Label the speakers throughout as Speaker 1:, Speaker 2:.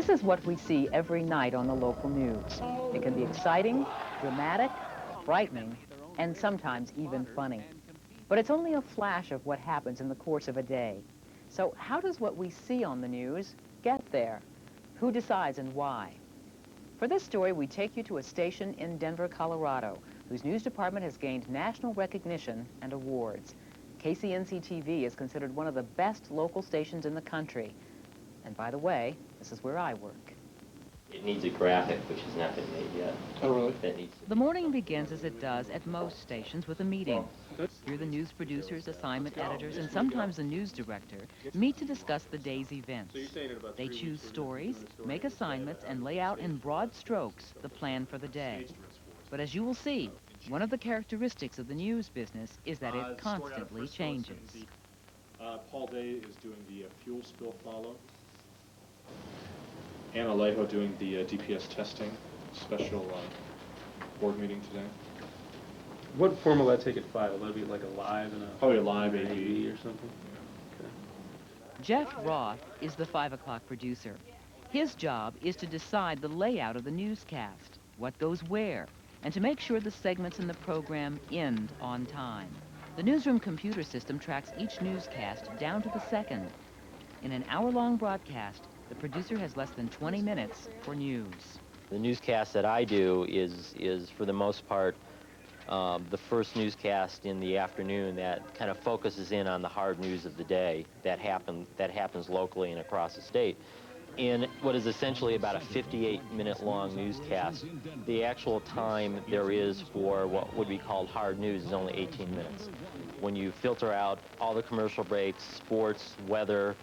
Speaker 1: This is what we see every night on the local news. It can be exciting, dramatic, frightening, and sometimes even funny. But it's only a flash of what happens in the course of a day. So how does what we see on the news get there? Who decides and why? For this story, we take you to a station in Denver, Colorado, whose news department has gained national recognition and awards. KCNC-TV is considered one of the best local stations in the country. And by the way, this is where I work.
Speaker 2: It needs a graphic, which has not been made yet.
Speaker 3: Oh, really?
Speaker 2: That needs
Speaker 1: The morning begins as it does at most stations with a meeting. Here the news producers, assignment editors, and sometimes the news director meet to discuss the day's events. They choose stories, make assignments, and lay out in broad strokes the plan for the day. But as you will see, one of the characteristics of the news business is that it constantly changes.
Speaker 3: Paul Day is doing the fuel spill follow. Anna Alejo doing the DPS testing. Special board meeting today.
Speaker 4: What form will that take at 5? Will that be like a live and a...
Speaker 3: Probably a live AV
Speaker 4: or something? Okay.
Speaker 1: Jeff Roth is the 5 o'clock producer. His job is to decide the layout of the newscast, what goes where, and to make sure the segments in the program end on time. The newsroom computer system tracks each newscast down to the second. In an hour-long broadcast, the producer has less than 20 minutes for news.
Speaker 2: The newscast that I do is for the most part, the first newscast in the afternoon that kind of focuses in on the hard news of the day that happens locally and across the state. In what is essentially about a 58-minute long newscast, the actual time there is for what would be called hard news is only 18 minutes. When you filter out all the commercial breaks, sports, weather,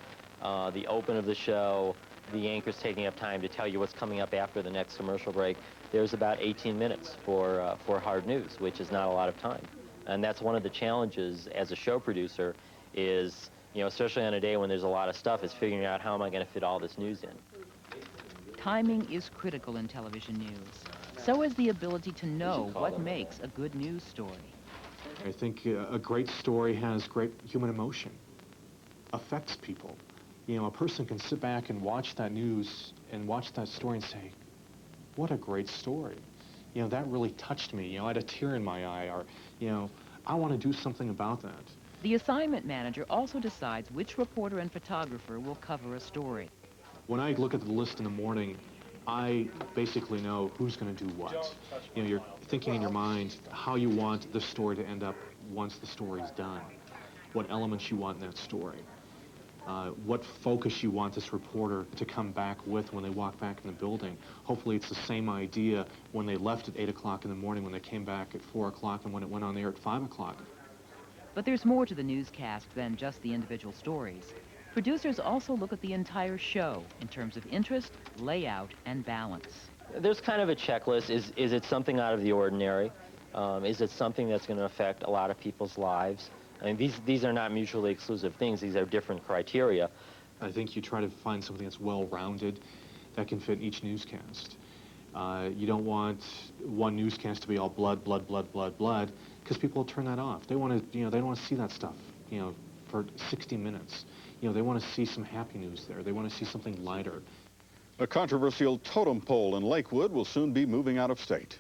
Speaker 2: the open of the show, the anchors taking up time to tell you what's coming up after the next commercial break, there's about 18 minutes for hard news, which is not a lot of time. And that's one of the challenges as a show producer is, you know, especially on a day when there's a lot of stuff, is figuring out how am I going to fit all this news in.
Speaker 1: Timing is critical in television news. So is the ability to know what makes a good news story.
Speaker 5: I think a great story has great human emotion, affects people. You know, a person can sit back and watch that news and watch that story and say, what a great story. You know, that really touched me. You know, I had a tear in my eye, or, you know, I want to do something about that.
Speaker 1: The assignment manager also decides which reporter and photographer will cover a story.
Speaker 5: When I look at the list in the morning, I basically know who's going to do what. You know, you're thinking in your mind how you want the story to end up once the story's done, what elements you want in that story. What focus you want this reporter to come back with when they walk back in the building. Hopefully it's the same idea when they left at 8 o'clock in the morning, when they came back at 4 o'clock, and when it went on the air at 5 o'clock.
Speaker 1: But there's more to the newscast than just the individual stories. Producers also look at the entire show in terms of interest, layout, and balance.
Speaker 2: There's kind of a checklist. Is it something out of the ordinary? Is it something that's going to affect a lot of people's lives? I mean, these are not mutually exclusive things. These are different criteria.
Speaker 5: I think you try to find something that's well-rounded that can fit each newscast. You don't want one newscast to be all blood, blood, blood, blood, blood, because people will turn that off. They want to, you know, they don't want to see that stuff, you know, for 60 minutes. You know, they want to see some happy news there. They want to see something lighter.
Speaker 6: A controversial totem pole in Lakewood will soon be moving out of state.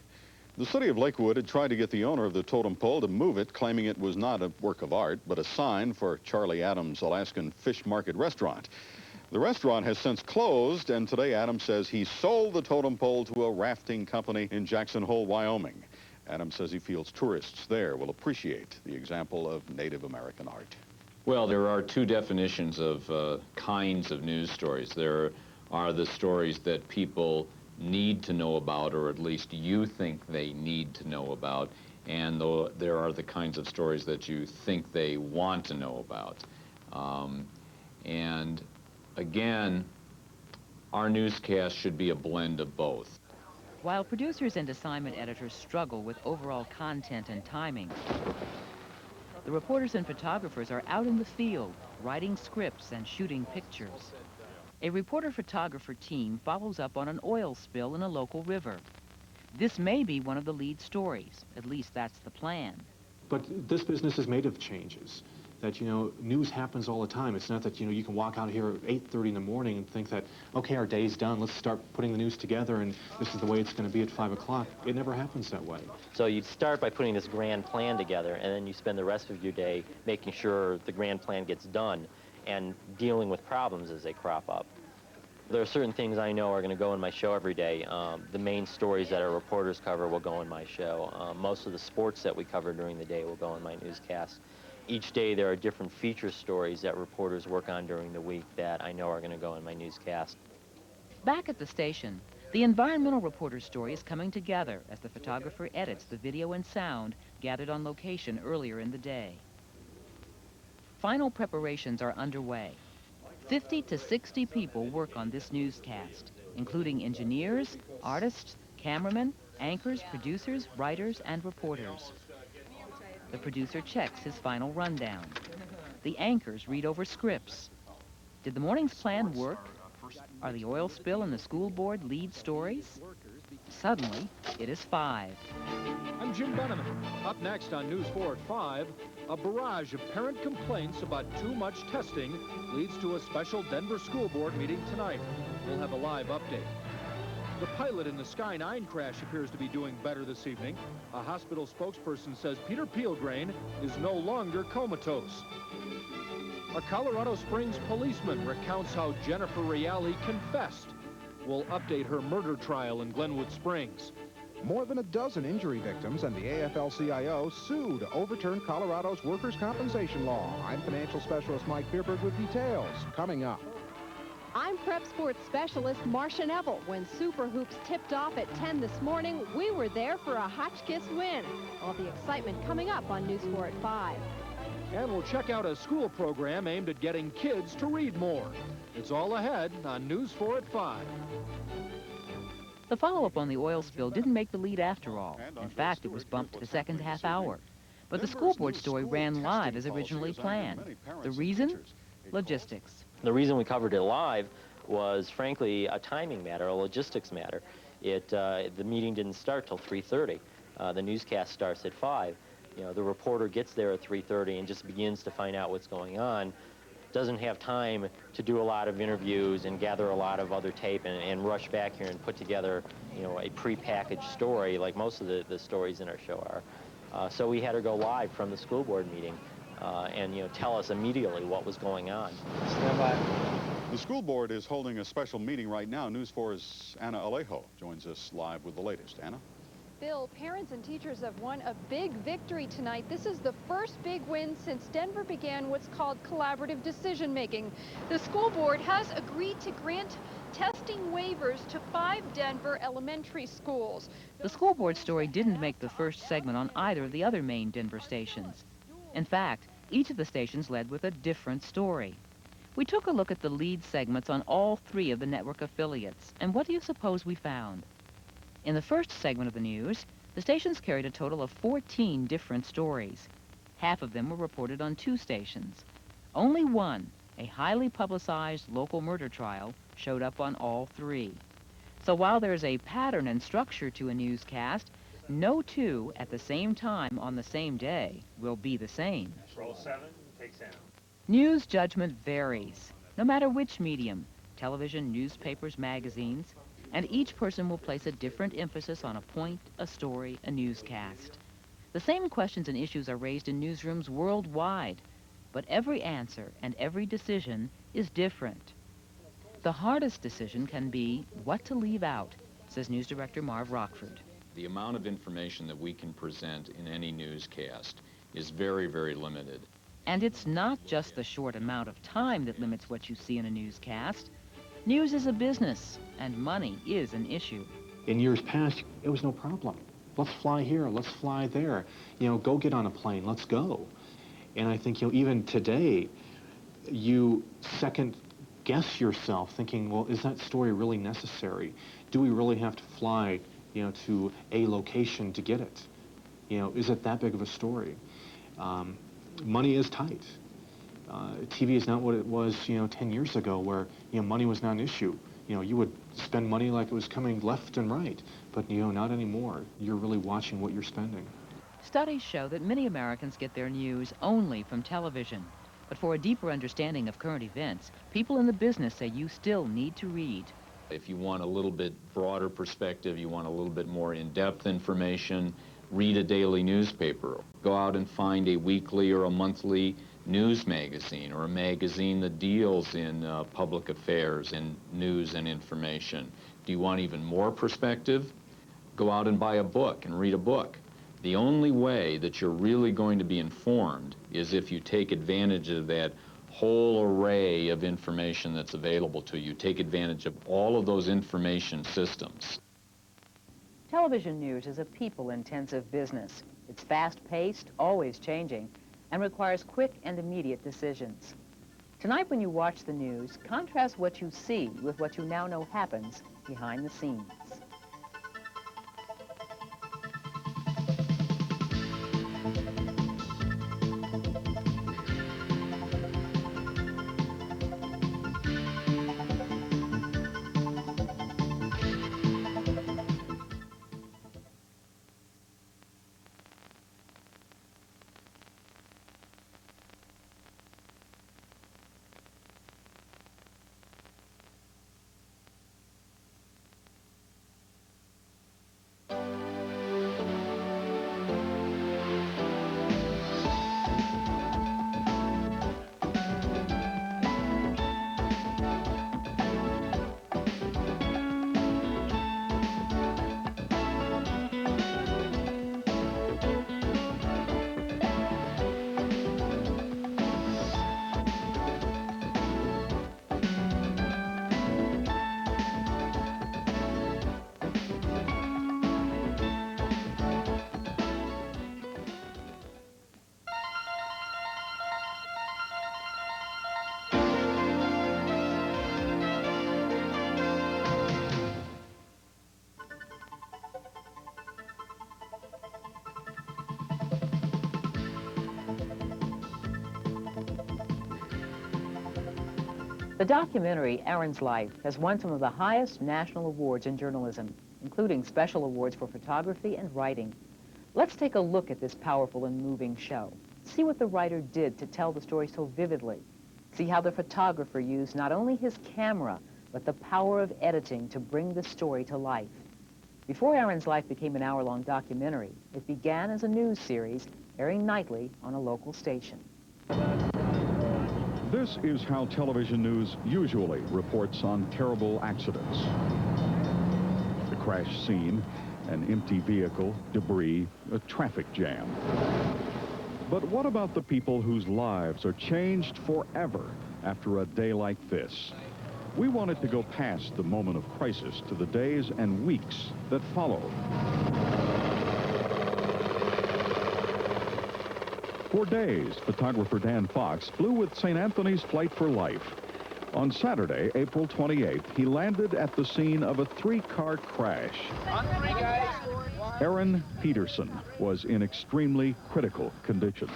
Speaker 6: The city of Lakewood had tried to get the owner of the totem pole to move it, claiming it was not a work of art, but a sign for Charlie Adams' Alaskan Fish Market restaurant. The restaurant has since closed, and today Adams says he sold the totem pole to a rafting company in Jackson Hole, Wyoming. Adams says he feels tourists there will appreciate the example of Native American art.
Speaker 7: Well, there are two definitions of kinds of news stories. There are the stories that people need to know about, or at least you think they need to know about, and there are the kinds of stories that you think they want to know about. And again, our newscast should be a blend of both.
Speaker 1: While producers and assignment editors struggle with overall content and timing, the reporters and photographers are out in the field, writing scripts and shooting pictures. A reporter-photographer team follows up on an oil spill in a local river. This may be one of the lead stories. At least that's the plan.
Speaker 5: But this business is made of changes. that, news happens all the time. It's not that, you can walk out here at 8:30 in the morning and think that, okay, our day's done, let's start putting the news together and this is the way it's going to be at 5 o'clock. It never happens that way.
Speaker 2: So you start by putting this grand plan together, and then you spend the rest of your day making sure the grand plan gets done and dealing with problems as they crop up. There are certain things I know are going to go in my show every day. The main stories that our reporters cover will go in my show. Most of the sports that we cover during the day will go in my newscast. Each day there are different feature stories that reporters work on during the week that I know are going to go in my newscast.
Speaker 1: Back at the station, the environmental reporter's story is coming together as the photographer edits the video and sound gathered on location earlier in the day. Final preparations are underway. 50 to 60 people work on this newscast, including engineers, artists, cameramen, anchors, producers, writers, and reporters. The producer checks his final rundown. The anchors read over scripts. Did the morning's plan work? Are the oil spill and the school board lead stories? Suddenly, it is 5.
Speaker 8: I'm Jim Benneman. Up next on News 4 at 5, a barrage of parent complaints about too much testing leads to a special Denver school board meeting tonight. We'll have a live update. The pilot in the Sky 9 crash appears to be doing better this evening. A hospital spokesperson says Peter Peelgrain is no longer comatose. A Colorado Springs policeman recounts how Jennifer Reale confessed. We'll update her murder trial in Glenwood Springs.
Speaker 9: More than a dozen injury victims and the AFL-CIO sued to overturn Colorado's workers' compensation law. I'm financial specialist Mike Fearberg with details coming up.
Speaker 10: I'm prep sports specialist Marcia Neville. When Super Hoops tipped off at 10 this morning, we were there for a Hotchkiss win. All the excitement coming up on News 4 at 5.
Speaker 8: And we'll check out a school program aimed at getting kids to read more. It's all ahead on News 4 at 5.
Speaker 1: The follow-up on the oil spill didn't make the lead after all. In fact, it was bumped to the second half hour. But the school board story ran live as originally planned. The reason? Logistics.
Speaker 2: The reason we covered it live was, frankly, a timing matter, a logistics matter. The meeting didn't start till 3:30. The newscast starts at 5. The reporter gets there at 3:30 and just begins to find out what's going on. Doesn't have time to do a lot of interviews and gather a lot of other tape and rush back here and put together, a pre-packaged story like most of the stories in our show are. So we had her go live from the school board meeting and, tell us immediately what was going on.
Speaker 4: Stand by.
Speaker 6: The school board is holding a special meeting right now. News 4's Anna Alejo joins us live with the latest. Anna?
Speaker 10: Bill, parents and teachers have won a big victory tonight. This is the first big win since Denver began what's called collaborative decision-making. The school board has agreed to grant testing waivers to 5 Denver elementary schools.
Speaker 1: The school board story didn't make the first segment on either of the other main Denver stations. In fact, each of the stations led with a different story. We took a look at the lead segments on all 3 of the network affiliates, and what do you suppose we found? In the first segment of the news, the stations carried a total of 14 different stories. Half of them were reported on 2 stations. Only one, a highly publicized local murder trial, showed up on all 3. So while there's a pattern and structure to a newscast, no 2 at the same time on the same day will be the same.
Speaker 11: Roll 7, take sound.
Speaker 1: News judgment varies, no matter which medium, television, newspapers, magazines, and each person will place a different emphasis on a point, a story, a newscast. The same questions and issues are raised in newsrooms worldwide, but every answer and every decision is different. The hardest decision can be what to leave out, says News Director Marv Rockford.
Speaker 7: The amount of information that we can present in any newscast is very, very limited.
Speaker 1: And it's not just the short amount of time that limits what you see in a newscast. News is a business, and money is an issue.
Speaker 5: In years past, it was no problem. Let's fly here, let's fly there. Go get on a plane, let's go. And I think, even today, you second guess yourself thinking, well, is that story really necessary? Do we really have to fly, to a location to get it? Is it that big of a story? Money is tight. TV is not what it was, 10 years ago where, money was not an issue. You would spend money like it was coming left and right, but, not anymore. You're really watching what you're spending.
Speaker 1: Studies show that many Americans get their news only from television. But for a deeper understanding of current events, people in the business say you still need to read.
Speaker 7: If you want a little bit broader perspective, you want a little bit more in-depth information, read a daily newspaper. Go out and find a weekly or a monthly news magazine or a magazine that deals in public affairs and news and information. Do you want even more perspective? Go out and buy a book and read a book. The only way that you're really going to be informed is if you take advantage of that whole array of information that's available to you. Take advantage of all of those information systems.
Speaker 1: Television news is a people-intensive business. It's fast-paced, always changing, and requires quick and immediate decisions. Tonight, when you watch the news, contrast what you see with what you now know happens behind the scenes. The documentary, Aaron's Life, has won some of the highest national awards in journalism, including special awards for photography and writing. Let's take a look at this powerful and moving show. See what the writer did to tell the story so vividly. See how the photographer used not only his camera, but the power of editing to bring the story to life. Before Aaron's Life became an hour-long documentary, it began as a news series airing nightly on a local station.
Speaker 6: This is how television news usually reports on terrible accidents. The crash scene, an empty vehicle, debris, a traffic jam. But what about the people whose lives are changed forever after a day like this? We wanted to go past the moment of crisis to the days and weeks that followed. For days, photographer Dan Fox flew with St. Anthony's Flight for Life. On Saturday, April 28th, he landed at the scene of a three-car crash. Aaron Peterson was in extremely critical condition.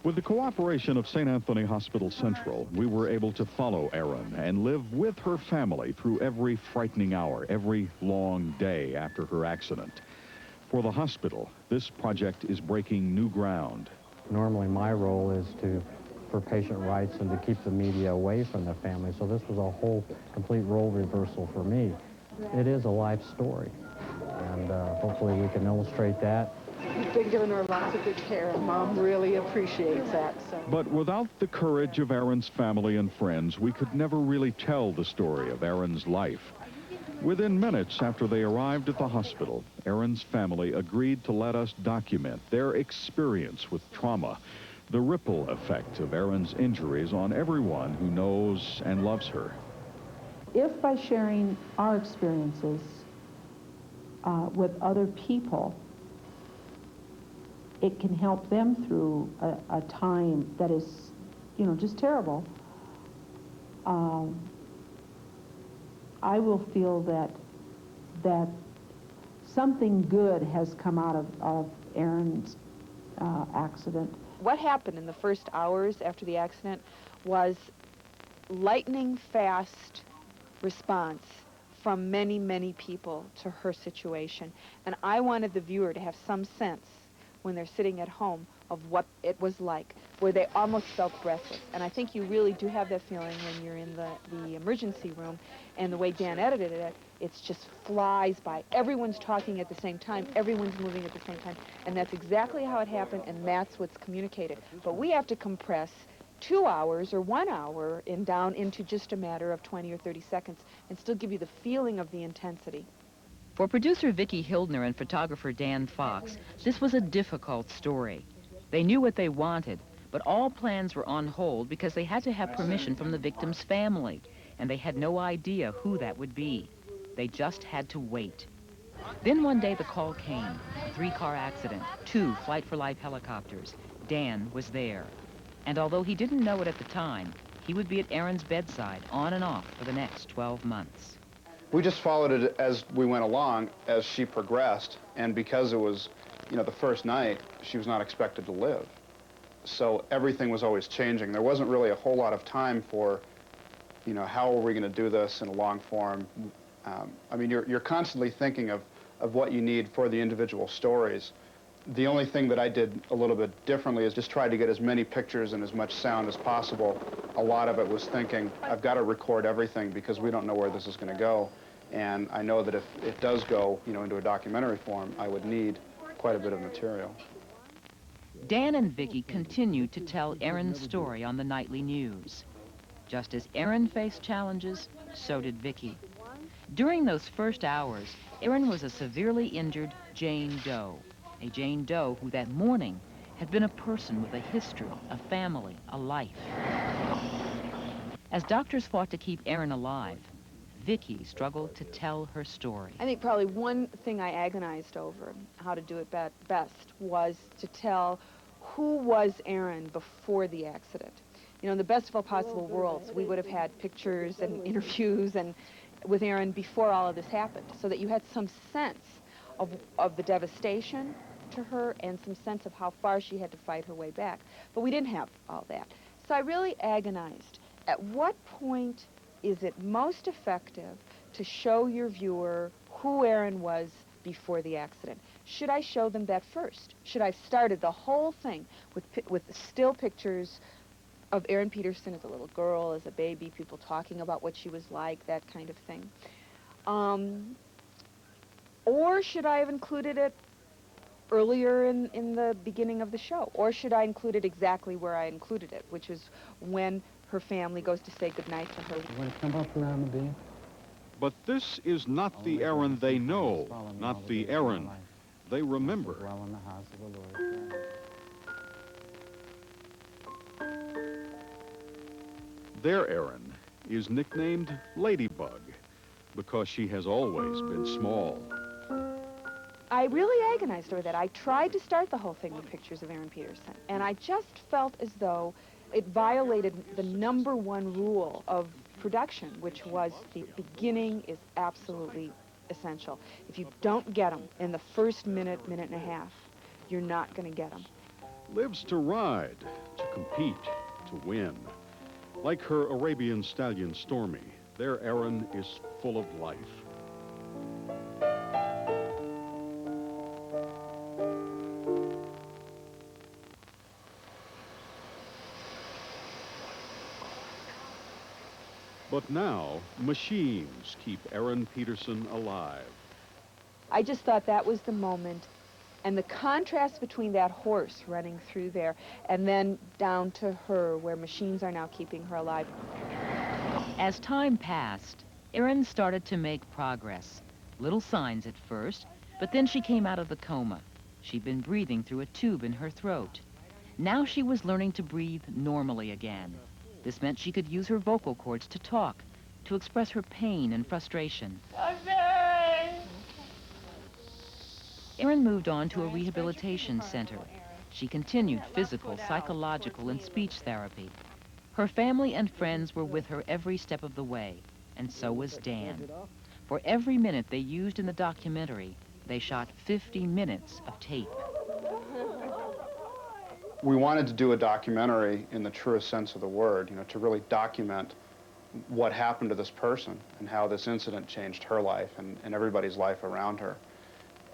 Speaker 6: With the cooperation of St. Anthony Hospital Central, we were able to follow Aaron and live with her family through every frightening hour, every long day after her accident. For the hospital, this project is breaking new ground.
Speaker 11: Normally my role is for patient rights and to keep the media away from the family, so this was a whole complete role reversal for me. It is a life story, and hopefully we can illustrate that.
Speaker 12: You've been giving her lots of good care, and Mom really appreciates that. So.
Speaker 6: But without the courage of Aaron's family and friends, we could never really tell the story of Aaron's life. Within minutes after they arrived at the hospital, Aaron's family agreed to let us document their experience with trauma, the ripple effect of Aaron's injuries on everyone who knows and loves her.
Speaker 12: If by sharing our experiences with other people, it can help them through a time that is, just terrible, I will feel that something good has come out of Aaron's accident.
Speaker 13: What happened in the first hours after the accident was lightning fast response from many, many people to her situation. And I wanted the viewer to have some sense when they're sitting at home of what it was like, where they almost felt breathless. And I think you really do have that feeling when you're in the emergency room, and the way Dan edited it, it just flies by. Everyone's talking at the same time, everyone's moving at the same time, and that's exactly how it happened, and that's what's communicated. But we have to compress 2 hours or 1 hour down into just a matter of 20 or 30 seconds and still give you the feeling of the intensity.
Speaker 1: For producer Vicki Hildner and photographer Dan Fox, this was a difficult story. They knew what they wanted, but all plans were on hold because they had to have permission from the victim's family, and they had no idea who that would be. They just had to wait. Then one day the call came, a 3-car accident, 2 Flight for Life helicopters. Dan was there. And although he didn't know it at the time, he would be at Erin's bedside on and off for the next 12 months.
Speaker 14: We just followed it as we went along, as she progressed, and because it was, the first night, she was not expected to live. So everything was always changing. There wasn't really a whole lot of time for, how are we going to do this in a long form? You're constantly thinking of what you need for the individual stories. The only thing that I did a little bit differently is just try to get as many pictures and as much sound as possible. A lot of it was thinking, I've got to record everything because we don't know where this is going to go. And I know that if it does go, into a documentary form, I would need quite a bit of material.
Speaker 1: Dan and Vicki continued to tell Erin's story on the nightly news. Just as Erin faced challenges, so did Vicki. During those first hours, Erin was a severely injured Jane Doe. A Jane Doe who that morning had been a person with a history, a family, a life. As doctors fought to keep Erin alive, Vicki struggled to tell her story.
Speaker 13: I think probably one thing I agonized over, how to do it best, was to tell who was Erin before the accident. In the best of all possible worlds, we would have had pictures and interviews and with Erin before all of this happened, so that you had some sense of the devastation to her and some sense of how far she had to fight her way back. But we didn't have all that. So I really agonized. At what point is it most effective to show your viewer who Erin was before the accident? Should I show them that first? Should I have started the whole thing with still pictures of Erin Peterson as a little girl, as a baby, people talking about what she was like, that kind of thing? Or should I have included it earlier in the beginning of the show? Or should I include it exactly where I included it, which is when her family goes to say goodnight to her?
Speaker 11: You want to come up around the beam?
Speaker 6: But this is not the Erin they know, not the Erin they remember.
Speaker 11: Well in the house of the Lord.
Speaker 6: Their Erin is nicknamed Ladybug because she has always been small.
Speaker 13: I really agonized over that. I tried to start the whole thing with pictures of Erin Peterson, and I just felt as though it violated the #1 rule of production, which was the beginning is absolutely essential. If you don't get them in the first minute and a half, you're not going to get them.
Speaker 6: Lives to ride, to compete, to win. Like her Arabian stallion Stormy, their Erin is full of life. But now, machines keep Erin Peterson alive.
Speaker 13: I just thought that was the moment, and the contrast between that horse running through there and then down to her, where machines are now keeping her alive.
Speaker 1: As time passed, Erin started to make progress. Little signs at first, but then she came out of the coma. She'd been breathing through a tube in her throat. Now she was learning to breathe normally again. This meant she could use her vocal cords to talk, to express her pain and frustration. Erin moved on to a rehabilitation center. She continued physical, psychological, and speech therapy. Her family and friends were with her every step of the way, and so was Dan. For every minute they used in the documentary, they shot 50 minutes of tape.
Speaker 14: We wanted to do a documentary in the truest sense of the word, to really document what happened to this person and how this incident changed her life and everybody's life around her.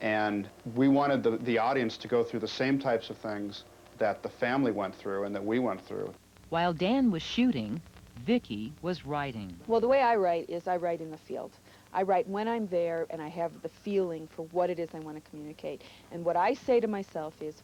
Speaker 14: And we wanted the audience to go through the same types of things that the family went through and that we went through.
Speaker 1: While Dan was shooting, Vicki was writing.
Speaker 13: Well, the way I write is I write in the field. I write when I'm there and I have the feeling for what it is I want to communicate. And what I say to myself is,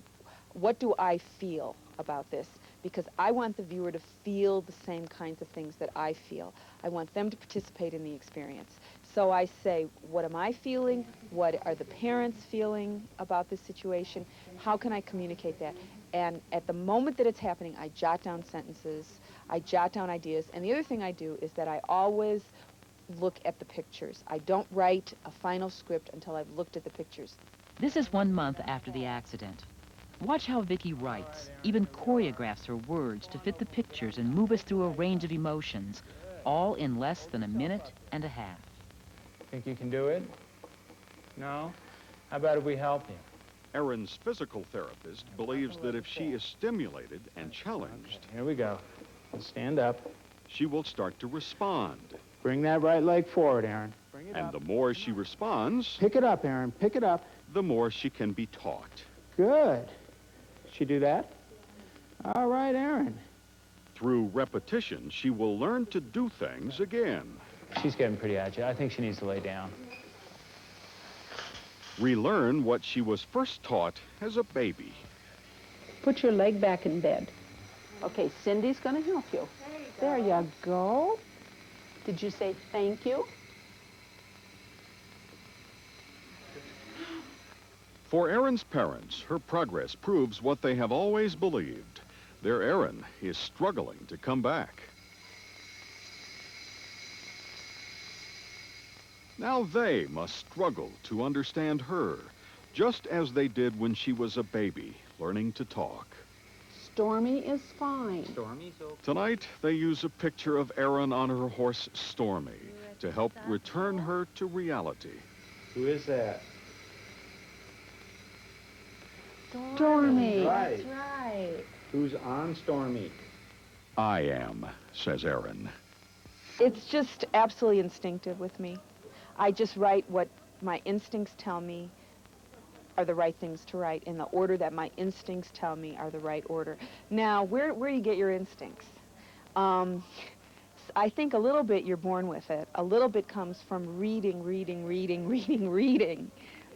Speaker 13: what do I feel about this? Because I want the viewer to feel the same kinds of things that I feel. I want them to participate in the experience. So I say, what am I feeling? What are the parents feeling about this situation? How can I communicate that? And at the moment that it's happening, I jot down sentences, I jot down ideas. And the other thing I do is that I always look at the pictures. I don't write a final script until I've looked at the pictures.
Speaker 1: This is 1 month after the accident. Watch how Vicki writes, even choreographs her words to fit the pictures and move us through a range of emotions, all in less than 1.5 minutes.
Speaker 15: Think you can do it? No? How about if we help you?
Speaker 6: Erin's physical therapist believes that if she is stimulated and challenged,
Speaker 15: Okay, here we go. Stand up.
Speaker 6: she will start to respond.
Speaker 15: Bring that right leg forward, Erin. Bring it
Speaker 6: And
Speaker 15: up.
Speaker 6: the more she responds,
Speaker 15: Pick it up, Erin. Pick it up.
Speaker 6: the more she can be taught.
Speaker 15: Good. She do that? All right, Erin.
Speaker 6: Through repetition, she will learn to do things again.
Speaker 15: She's getting pretty agitated. I think she needs to lay down.
Speaker 6: Relearn what she was first taught as a baby.
Speaker 12: Put your leg back in bed. Okay, Cindy's going to help you. There you go. Did you say thank you?
Speaker 6: For Erin's parents, her progress proves what they have always believed. Their Erin is struggling to come back. Now they must struggle to understand her, just as they did when she was a baby, learning to talk.
Speaker 12: Stormy is fine.
Speaker 15: Stormy's okay.
Speaker 6: Tonight, they use a picture of Erin on her horse, Stormy, to help return her to reality.
Speaker 15: Who is that?
Speaker 12: Stormy.
Speaker 15: Right.
Speaker 12: That's right.
Speaker 15: Who's on Stormy?
Speaker 6: I am, says Erin.
Speaker 13: It's just absolutely instinctive with me. I just write what my instincts tell me are the right things to write in the order that my instincts tell me are the right order. Now, where do you get your instincts? I think a little bit you're born with it. A little bit comes from reading.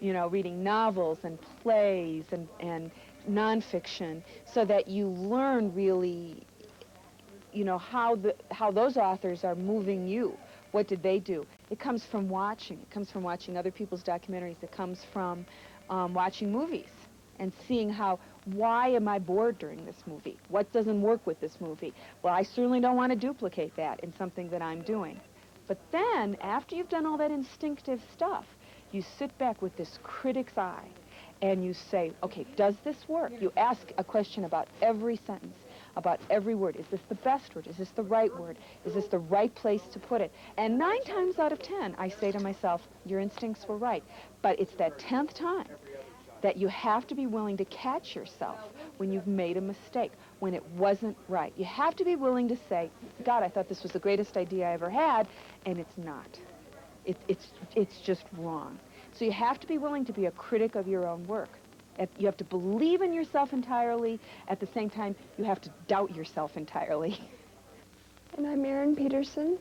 Speaker 13: You know, reading novels and plays and nonfiction, so that you learn really, you know, how those authors are moving you. What did they do? It comes from watching. It comes from watching other people's documentaries. It comes from watching movies and seeing why am I bored during this movie? What doesn't work with this movie? Well, I certainly don't want to duplicate that in something that I'm doing. But then, after you've done all that instinctive stuff, you sit back with this critic's eye and you say, okay, does this work? You ask a question about every sentence, about every word. Is this the best word? Is this the right word? Is this the right place to put it? And 9 times out of 10, I say to myself, your instincts were right. But it's that 10th time that you have to be willing to catch yourself when you've made a mistake, when it wasn't right. You have to be willing to say, God, I thought this was the greatest idea I ever had, and it's not. It's just wrong. So you have to be willing to be a critic of your own work. You have to believe in yourself entirely. At the same time, you have to doubt yourself entirely.
Speaker 16: And I'm Erin Peterson,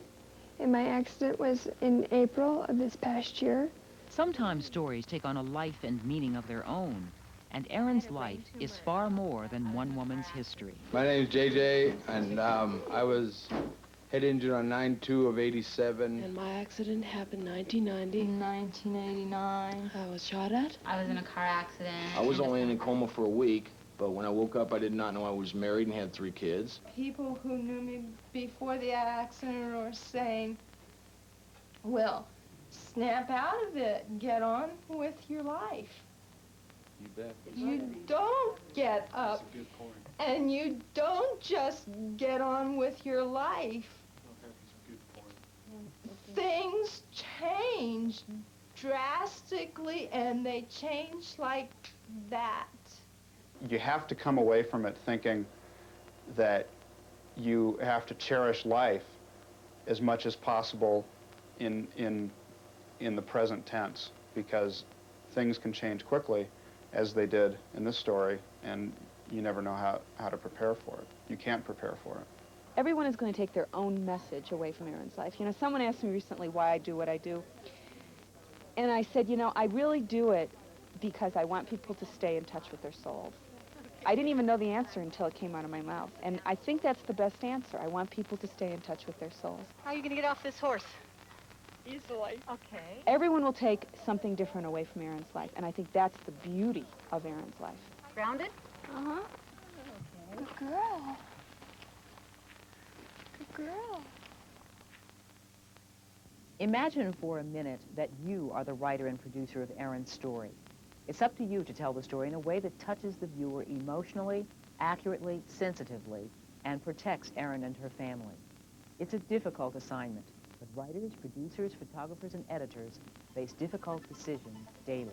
Speaker 16: and my accident was in April of this past year.
Speaker 1: Sometimes stories take on a life and meaning of their own, and Erin's life is far more than one woman's history.
Speaker 17: My name's JJ, and I was head injured on 9/2 of '87.
Speaker 18: And my accident happened 1990.
Speaker 19: 1989.
Speaker 18: I was shot at.
Speaker 19: I was in a car accident.
Speaker 17: I was only in a coma for a week, but when I woke up, I did not know I was married and had 3 kids.
Speaker 20: People who knew me before the accident are saying, well, snap out of it and get on with your life.
Speaker 17: You bet.
Speaker 20: You don't get up.
Speaker 3: That's a good point.
Speaker 20: And you don't just get on with your life.
Speaker 3: That's a good point.
Speaker 20: Things change drastically, and they change like that.
Speaker 14: You have to come away from it thinking that you have to cherish life as much as possible in the present tense, because things can change quickly, as they did in this story, and you never know how to prepare for it. You can't prepare for it.
Speaker 13: Everyone is going to take their own message away from Erin's life. You know, someone asked me recently why I do what I do. And I said, you know, I really do it because I want people to stay in touch with their souls. I didn't even know the answer until it came out of my mouth. And I think that's the best answer. I want people to stay in touch with their souls.
Speaker 21: How are you going to get off this horse? Easily. Okay.
Speaker 13: Everyone will take something different away from Erin's life, and I think that's the beauty of Erin's life.
Speaker 21: Grounded?
Speaker 16: Uh-huh.
Speaker 21: Okay.
Speaker 16: Good girl. Good girl.
Speaker 1: Imagine for a minute that you are the writer and producer of Erin's story. It's up to you to tell the story in a way that touches the viewer emotionally, accurately, sensitively, and protects Erin and her family. It's a difficult assignment, but writers, producers, photographers, and editors face difficult decisions daily.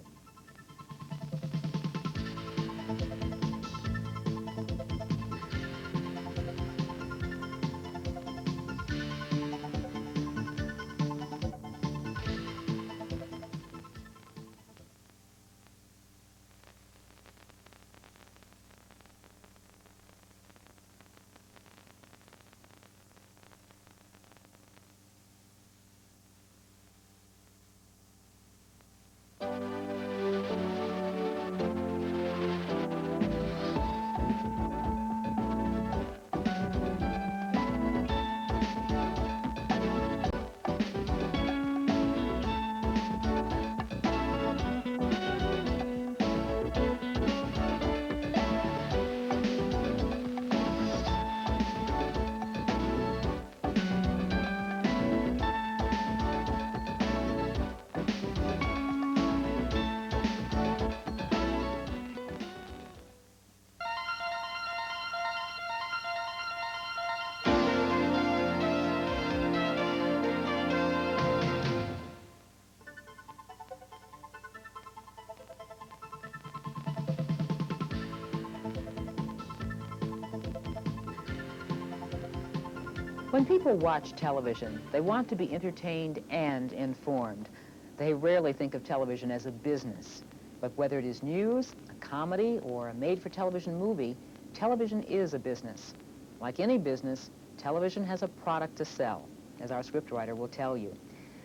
Speaker 1: When people watch television, they want to be entertained and informed. They rarely think of television as a business. But whether it is news, a comedy, or a made-for-television movie, television is a business. Like any business, television has a product to sell, as our scriptwriter will tell you.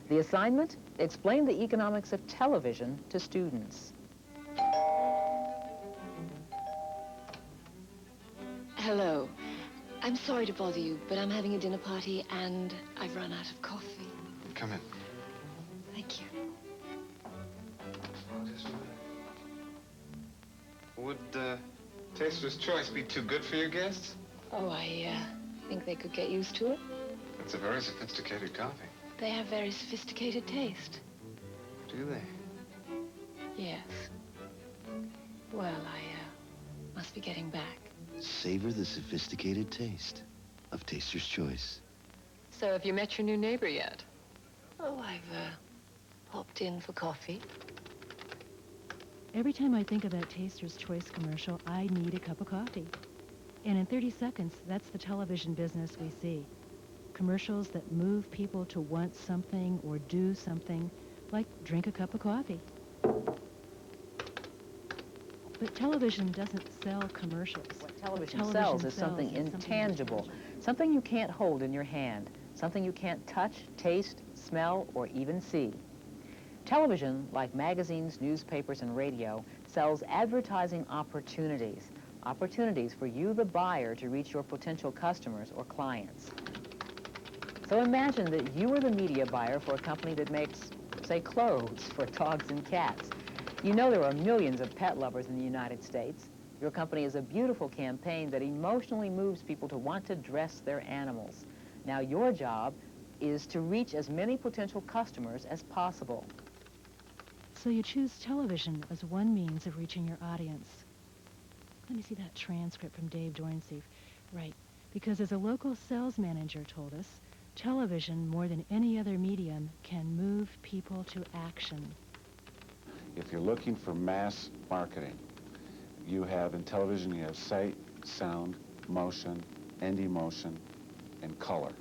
Speaker 1: The assignment? Explain the economics of television to students.
Speaker 18: Hello. I'm sorry to bother you, but I'm having a dinner party and I've run out of coffee.
Speaker 22: Come in.
Speaker 18: Thank you.
Speaker 22: Would Taster's Choice be too good for your guests?
Speaker 18: Oh, I think they could get used to it.
Speaker 22: It's a very sophisticated coffee.
Speaker 18: They have very sophisticated taste.
Speaker 22: Do they?
Speaker 18: Yes. Well, I must be getting back.
Speaker 23: Savor the sophisticated taste of Taster's Choice.
Speaker 18: So have you met your new neighbor yet? Oh, I've popped in for coffee.
Speaker 24: Every time I think of that Taster's Choice commercial, I need a cup of coffee. And in 30 seconds, that's the television business we see. Commercials that move people to want something or do something, like drink a cup of coffee. But television doesn't sell commercials.
Speaker 1: What television sells is something intangible, something you can't hold in your hand, something you can't touch, taste, smell, or even see. Television, like magazines, newspapers, and radio, sells advertising opportunities, opportunities for you, the buyer, to reach your potential customers or clients. So imagine that you are the media buyer for a company that makes, say, clothes for dogs and cats. You know there are millions of pet lovers in the United States. Your company is a beautiful campaign that emotionally moves people to want to dress their animals. Now your job is to reach as many potential customers as possible.
Speaker 24: So you choose television as one means of reaching your audience. Let me see that transcript from Dave Dornsief. Right, because as a local sales manager told us, television, more than any other medium, can move people to action.
Speaker 25: If you're looking for mass marketing, you have in television, you have sight, sound, motion, and emotion, and color,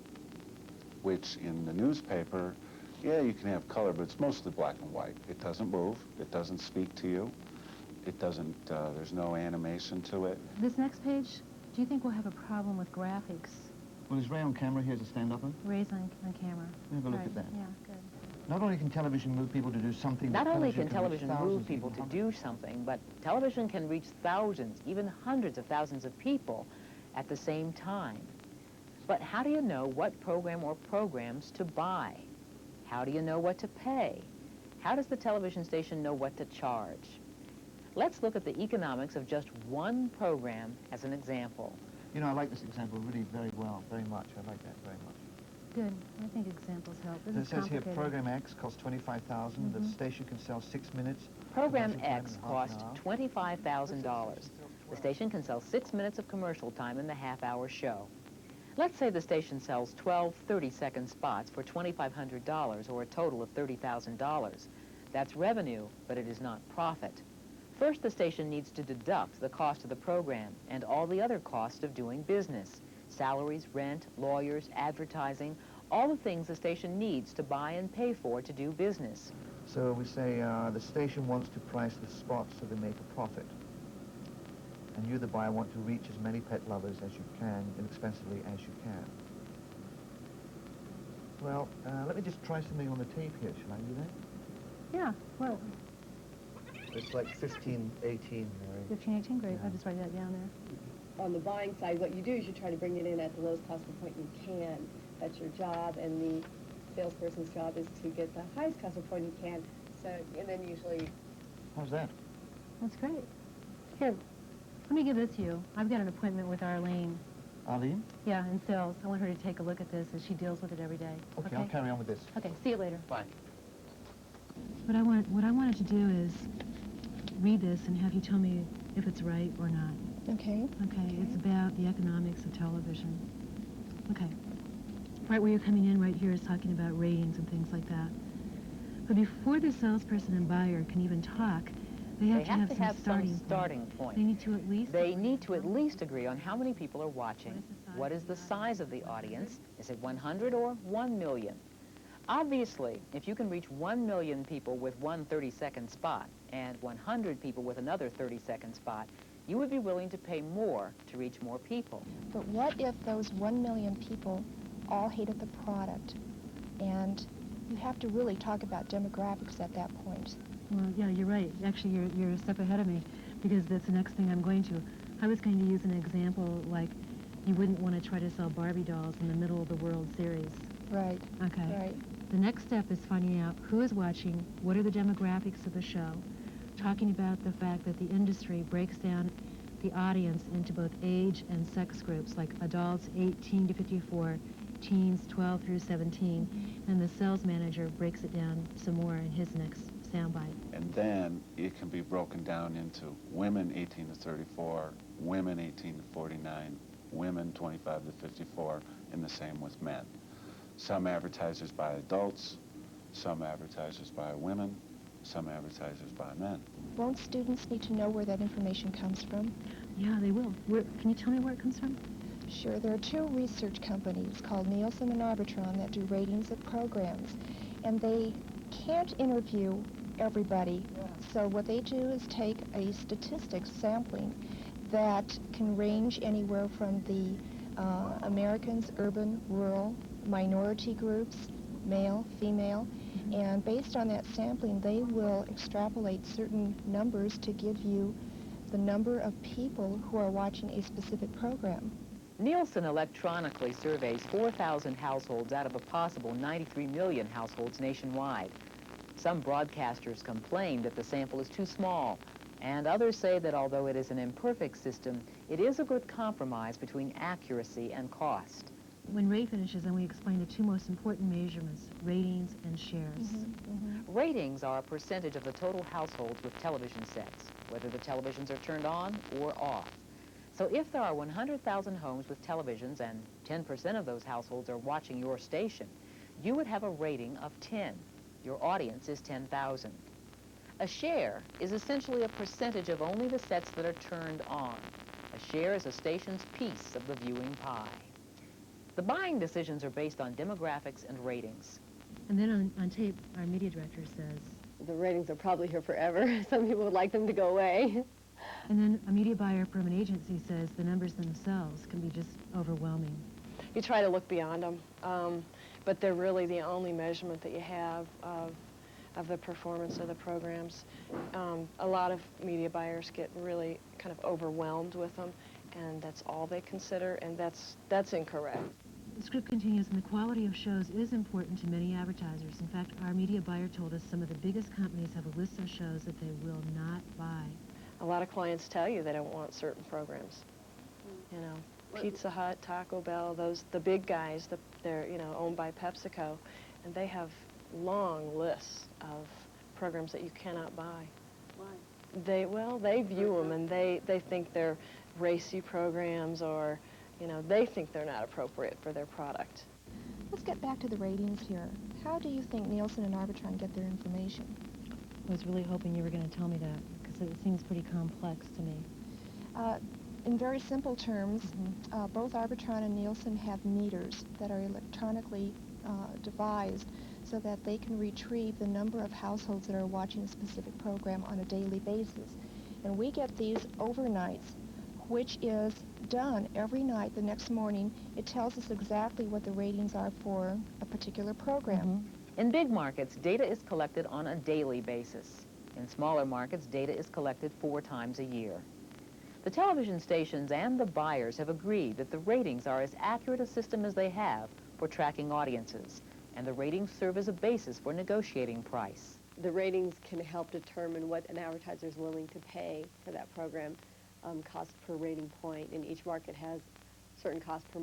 Speaker 25: which in the newspaper, yeah, you can have color, but it's mostly black and white. It doesn't move, it doesn't speak to you, It doesn't, there's no animation to it.
Speaker 24: This next page, do you think we'll have a problem with graphics?
Speaker 2: Well, is Ray on camera here to stand up on?
Speaker 24: Ray's on camera.
Speaker 2: Have a look
Speaker 24: Right,
Speaker 2: at that.
Speaker 24: Yeah, good.
Speaker 2: Not only can television move people to do something,
Speaker 1: Not
Speaker 2: but
Speaker 1: only can
Speaker 2: reach
Speaker 1: television
Speaker 2: thousands,
Speaker 1: move people
Speaker 2: even
Speaker 1: to
Speaker 2: hundreds.
Speaker 1: do something, but television can reach thousands, even hundreds of thousands of people at the same time. But how do you know what program or programs to buy? How do you know what to pay? How does the television station know what to charge? Let's look at the economics of just one program as an example.
Speaker 2: You know, I like this example really very well, very much. I like that very much.
Speaker 24: Good. I think examples help. This
Speaker 2: So it
Speaker 24: is
Speaker 2: says here,
Speaker 24: complicated.
Speaker 2: program X costs $25,000. The station can sell 6 minutes.
Speaker 1: Program
Speaker 2: commercial time
Speaker 1: X
Speaker 2: in half an
Speaker 1: cost
Speaker 2: hour.
Speaker 1: $25,000. The station can sell 6 minutes of commercial time in the half-hour show. Let's say the station sells 12 30-second spots for $2,500, or a total of $30,000. That's revenue, but it is not profit. First, the station needs to deduct the cost of the program and all the other costs of doing business. Salaries, rent, lawyers, advertising, all the things the station needs to buy and pay for to do business.
Speaker 2: So we say the station wants to price the spots so they make a profit. And you, the buyer, want to reach as many pet lovers as you can, inexpensively as you can. Well, let me just try something on the tape here. Shall I do that?
Speaker 24: Yeah, well,
Speaker 2: It's like 15, 18, Mary.
Speaker 24: 15, 18, great. I'll just write that down there.
Speaker 4: On the buying side, what you do is you try to bring it in at the lowest possible point you can. That's your job, and the salesperson's job is to get the highest possible point you can. So, and then usually...
Speaker 2: How's that?
Speaker 24: That's great. Here, let me give this to you. I've got an appointment with Arlene.
Speaker 2: Arlene?
Speaker 24: Yeah, in sales. I want her to take a look at this as she deals with it every day.
Speaker 2: Okay, I'll carry on with this.
Speaker 24: Okay, see you later.
Speaker 2: Bye.
Speaker 24: What I wanted to do is read this and have you tell me if it's right or not.
Speaker 16: Okay.
Speaker 24: Okay, it's about the economics of television. Okay. Right where you're coming in right here is talking about ratings and things like that. But before the salesperson and buyer can even talk, they have to have some starting point. They need to at least
Speaker 1: agree on how many people are watching. What is the size of the audience? Is it 100 or 1 million? Obviously, if you can reach 1 million people with one 30-second spot and 100 people with another 30-second spot, you would be willing to pay more to reach more people.
Speaker 8: But what if those 1 million people all hated the product? And you have to really talk about demographics at that point.
Speaker 24: Well, yeah, you're right. Actually, you're a step ahead of me, because that's the next thing I'm going to. I was going to use an example like you wouldn't want to try to sell Barbie dolls in the middle of the World Series.
Speaker 8: Right.
Speaker 24: Okay.
Speaker 8: Right.
Speaker 24: The next step is finding out who is watching, what are the demographics of the show, talking about the fact that the industry breaks down the audience into both age and sex groups, like adults 18 to 54, teens 12 through 17, and the sales manager breaks it down some more in his next soundbite.
Speaker 25: And then it can be broken down into women 18 to 34, women 18 to 49, women 25 to 54, and the same with men. Some advertisers buy adults, some advertisers buy women, some advertisers buy men.
Speaker 8: Won't students need to know where that information comes from?
Speaker 24: Yeah, they will. Can you tell me where it comes from?
Speaker 8: Sure. There are two research companies called Nielsen and Arbitron that do ratings of programs, and they can't interview everybody. So what they do is take a statistics sampling that can range anywhere from the Americans, urban, rural, minority groups, male, female, and based on that sampling, they will extrapolate certain numbers to give you the number of people who are watching a specific program.
Speaker 1: Nielsen electronically surveys 4,000 households out of a possible 93 million households nationwide. Some broadcasters complain that the sample is too small, and others say that although it is an imperfect system, it is a good compromise between accuracy and cost.
Speaker 24: When Ray finishes, then we explain the two most important measurements, ratings and shares.
Speaker 1: Ratings are a percentage of the total households with television sets, whether the televisions are turned on or off. So if there are 100,000 homes with televisions and 10% of those households are watching your station, you would have a rating of 10. Your audience is 10,000. A share is essentially a percentage of only the sets that are turned on. A share is a station's piece of the viewing pie. The buying decisions are based on demographics and ratings.
Speaker 24: And then on tape, our media director says,
Speaker 4: the ratings are probably here forever. Some people would like them to go away.
Speaker 24: And then a media buyer from an agency says the numbers themselves can be just overwhelming.
Speaker 5: You try to look beyond them, but they're really the only measurement that you have of the performance of the programs. A lot of media buyers get really kind of overwhelmed with them, and that's all they consider, and that's incorrect.
Speaker 24: The script continues, and the quality of shows is important to many advertisers. In fact, our media buyer told us some of the biggest companies have a list of shows that they will not buy.
Speaker 5: A lot of clients tell you they don't want certain programs. You know, Pizza Hut, Taco Bell, the big guys, they're, you know, owned by PepsiCo, and they have long lists of programs that you cannot buy. Why? They view them, and they think they're racy programs, or, you know, they think they're not appropriate for their product.
Speaker 8: Let's get back to the ratings here. How do you think Nielsen and Arbitron get their information?
Speaker 24: I was really hoping you were going to tell me that, because it seems pretty complex to me.
Speaker 8: In very simple terms, both Arbitron and Nielsen have meters that are electronically devised so that they can retrieve the number of households that are watching a specific program on a daily basis. And we get these overnights, which is done every night. The next morning, it tells us exactly what the ratings are for a particular program.
Speaker 1: In big markets, data is collected on a daily basis. In smaller markets, data is collected 4 times a year. The television stations and the buyers have agreed that the ratings are as accurate a system as they have for tracking audiences, and the ratings serve as a basis for negotiating price.
Speaker 4: The ratings can help determine what an advertiser is willing to pay for that program, cost per rating point, and each market has certain cost per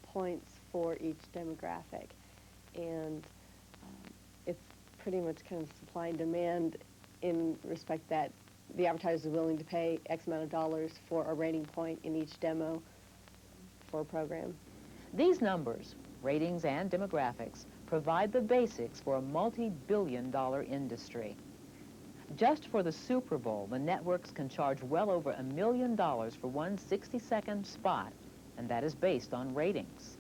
Speaker 4: points for each demographic. And it's pretty much kind of supply and demand in respect that the advertiser is willing to pay X amount of dollars for a rating point in each demo for a program.
Speaker 1: These numbers, ratings and demographics, provide the basics for a multi-billion-dollar industry. Just for the Super Bowl, the networks can charge well over $1 million for one 60-second spot, and that is based on ratings.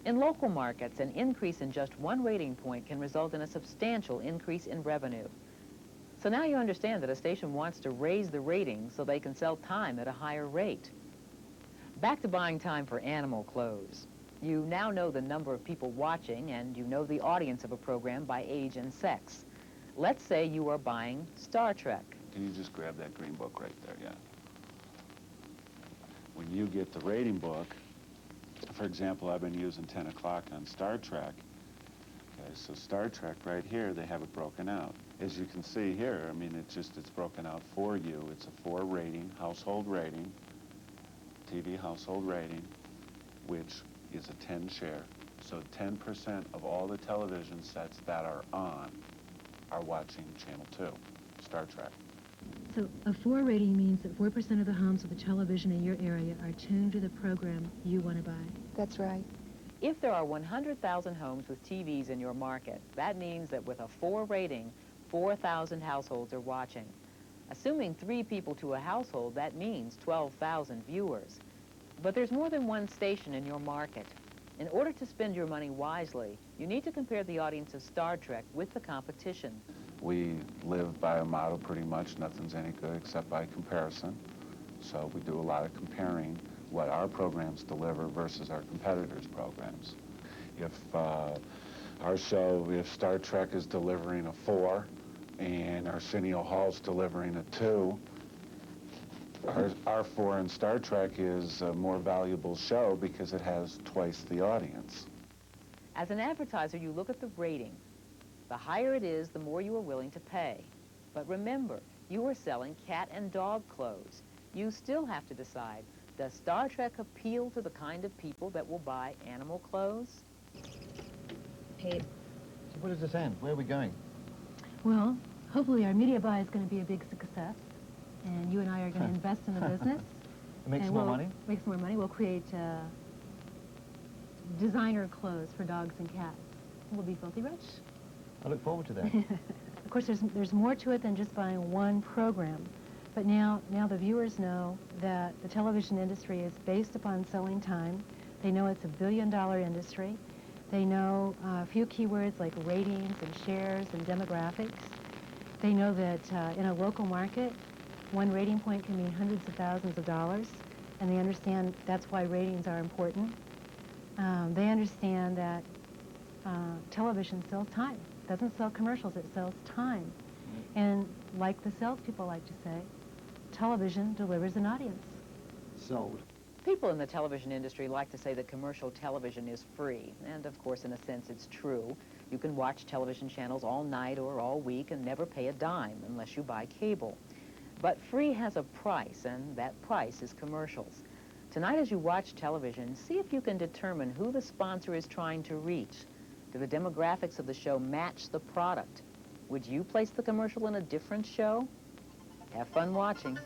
Speaker 1: In local markets, an increase in just one rating point can result in a substantial increase in revenue. So now you understand that a station wants to raise the ratings so they can sell time at a higher rate. Back to buying time for animal clothes. You now know the number of people watching, and you know the audience of a program by age and sex. Let's say you are buying Star Trek.
Speaker 25: Can you just grab that green book right there, yeah? When you get the rating book, for example, I've been using 10 o'clock on Star Trek. Okay, so Star Trek right here, they have it broken out. As you can see here, I mean, it's broken out for you. It's a 4 rating, household rating, TV household rating, which is a 10 share. So 10% of all the television sets that are on are watching Channel 2, Star Trek.
Speaker 24: So a 4 rating means that 4% of the homes with a television in your area are tuned to the program you want to buy.
Speaker 8: That's right.
Speaker 1: If there are 100,000 homes with TVs in your market, that means that with a 4 rating, 4,000 households are watching. Assuming 3 people to a household, that means 12,000 viewers. But there's more than one station in your market. In order to spend your money wisely, you need to compare the audience of Star Trek with the competition.
Speaker 25: We live by a motto pretty much, nothing's any good except by comparison. So we do a lot of comparing what our programs deliver versus our competitors' programs. If our show, if Star Trek is delivering a 4 and Arsenio Hall's delivering a 2, our 4 in Star Trek is a more valuable show because it has twice the audience.
Speaker 1: As an advertiser, you look at the rating. The higher it is, the more you are willing to pay. But remember, you are selling cat and dog clothes. You still have to decide, does Star Trek appeal to the kind of people that will buy animal clothes?
Speaker 2: Hey. So where does this end? Where are we going?
Speaker 24: Well, hopefully our media buy is going to be a big success, and you and I are going to invest in the business.
Speaker 2: Make some more money?
Speaker 24: Make some more money. We'll create designer clothes for dogs and cats. We'll be filthy rich.
Speaker 2: I look forward to that.
Speaker 24: Of course, there's more to it than just buying one program. But now the viewers know that the television industry is based upon selling time. They know it's a billion-dollar industry. They know a few keywords like ratings and shares and demographics. They know that in a local market, one rating point can mean hundreds of thousands of dollars, and they understand that's why ratings are important. They understand that television sells time. It doesn't sell commercials, it sells time. And like the salespeople like to say, television delivers an audience.
Speaker 2: Sold.
Speaker 1: People in the television industry like to say that commercial television is free, and of course, in a sense, it's true. You can watch television channels all night or all week and never pay a dime unless you buy cable. But free has a price, and that price is commercials. Tonight, as you watch television, see if you can determine who the sponsor is trying to reach. Do the demographics of the show match the product? Would you place the commercial in a different show? Have fun watching.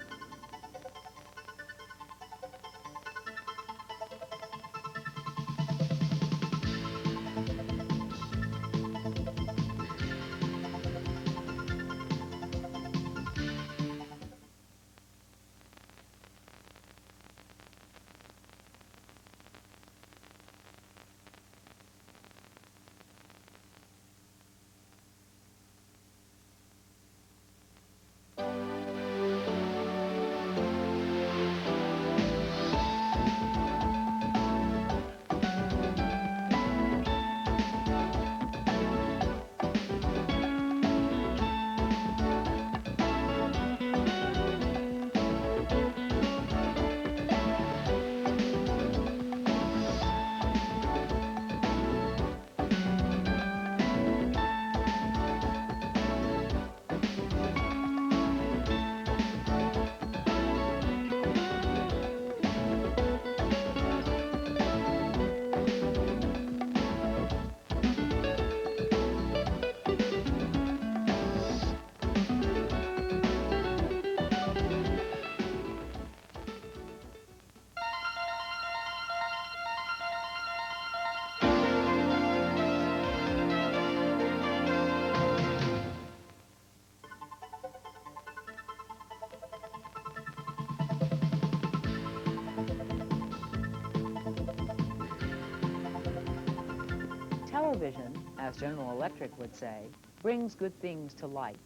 Speaker 1: Television, as General Electric would say, brings good things to life.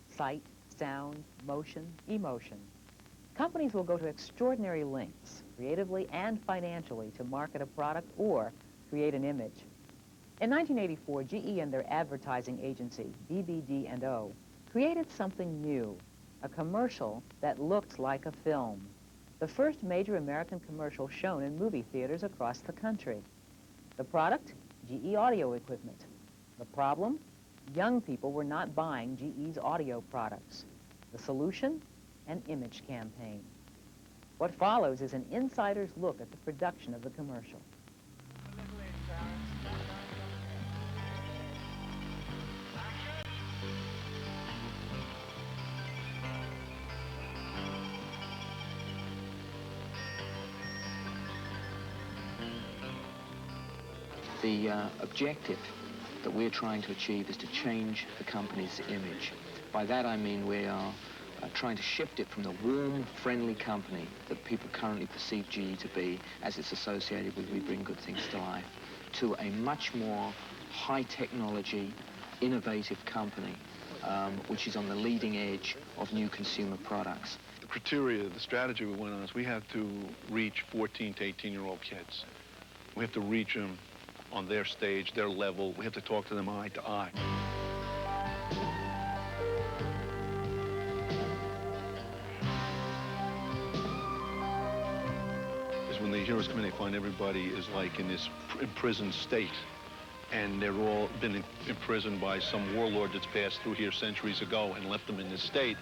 Speaker 1: Sight, sound, motion, emotion. Companies will go to extraordinary lengths, creatively and financially, to market a product or create an image. In 1984, GE and their advertising agency, BBD&O, created something new, a commercial that looked like a film. The first major American commercial shown in movie theaters across the country. The product? GE audio equipment. The problem? Young people were not buying GE's audio products. The solution? An image campaign. What follows is an insider's look at the production of the commercial.
Speaker 7: The objective that we're trying to achieve is to change the company's image. By that I mean we are trying to shift it from the warm, friendly company that people currently perceive GE to be, as it's associated with We Bring Good Things to Life, to a much more high-technology, innovative company, which is on the leading edge of new consumer products.
Speaker 9: The criteria, the strategy we went on is we have to reach 14 to 18-year-old kids. We have to reach them on their stage, their level. We have to talk to them eye to eye. Is when the heroes come in, they find everybody is like in this imprisoned state. And they're all been imprisoned by some warlord that's passed through here centuries ago and left them in this state.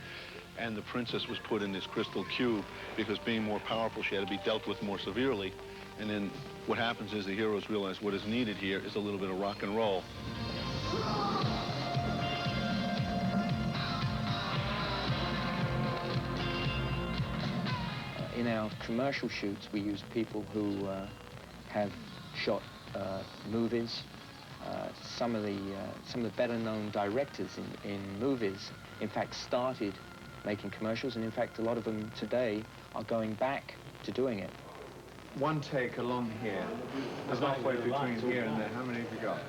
Speaker 9: And the princess was put in this crystal cube because being more powerful, she had to be dealt with more severely. And then what happens is the heroes realize what is needed here is a little bit of rock and roll.
Speaker 7: In our commercial shoots, we use people who have shot movies. Some of the better-known directors in movies, in fact, started making commercials, and in fact, a lot of them today are going back to doing it.
Speaker 22: one take along here. There's halfway between here and there. How many have you got?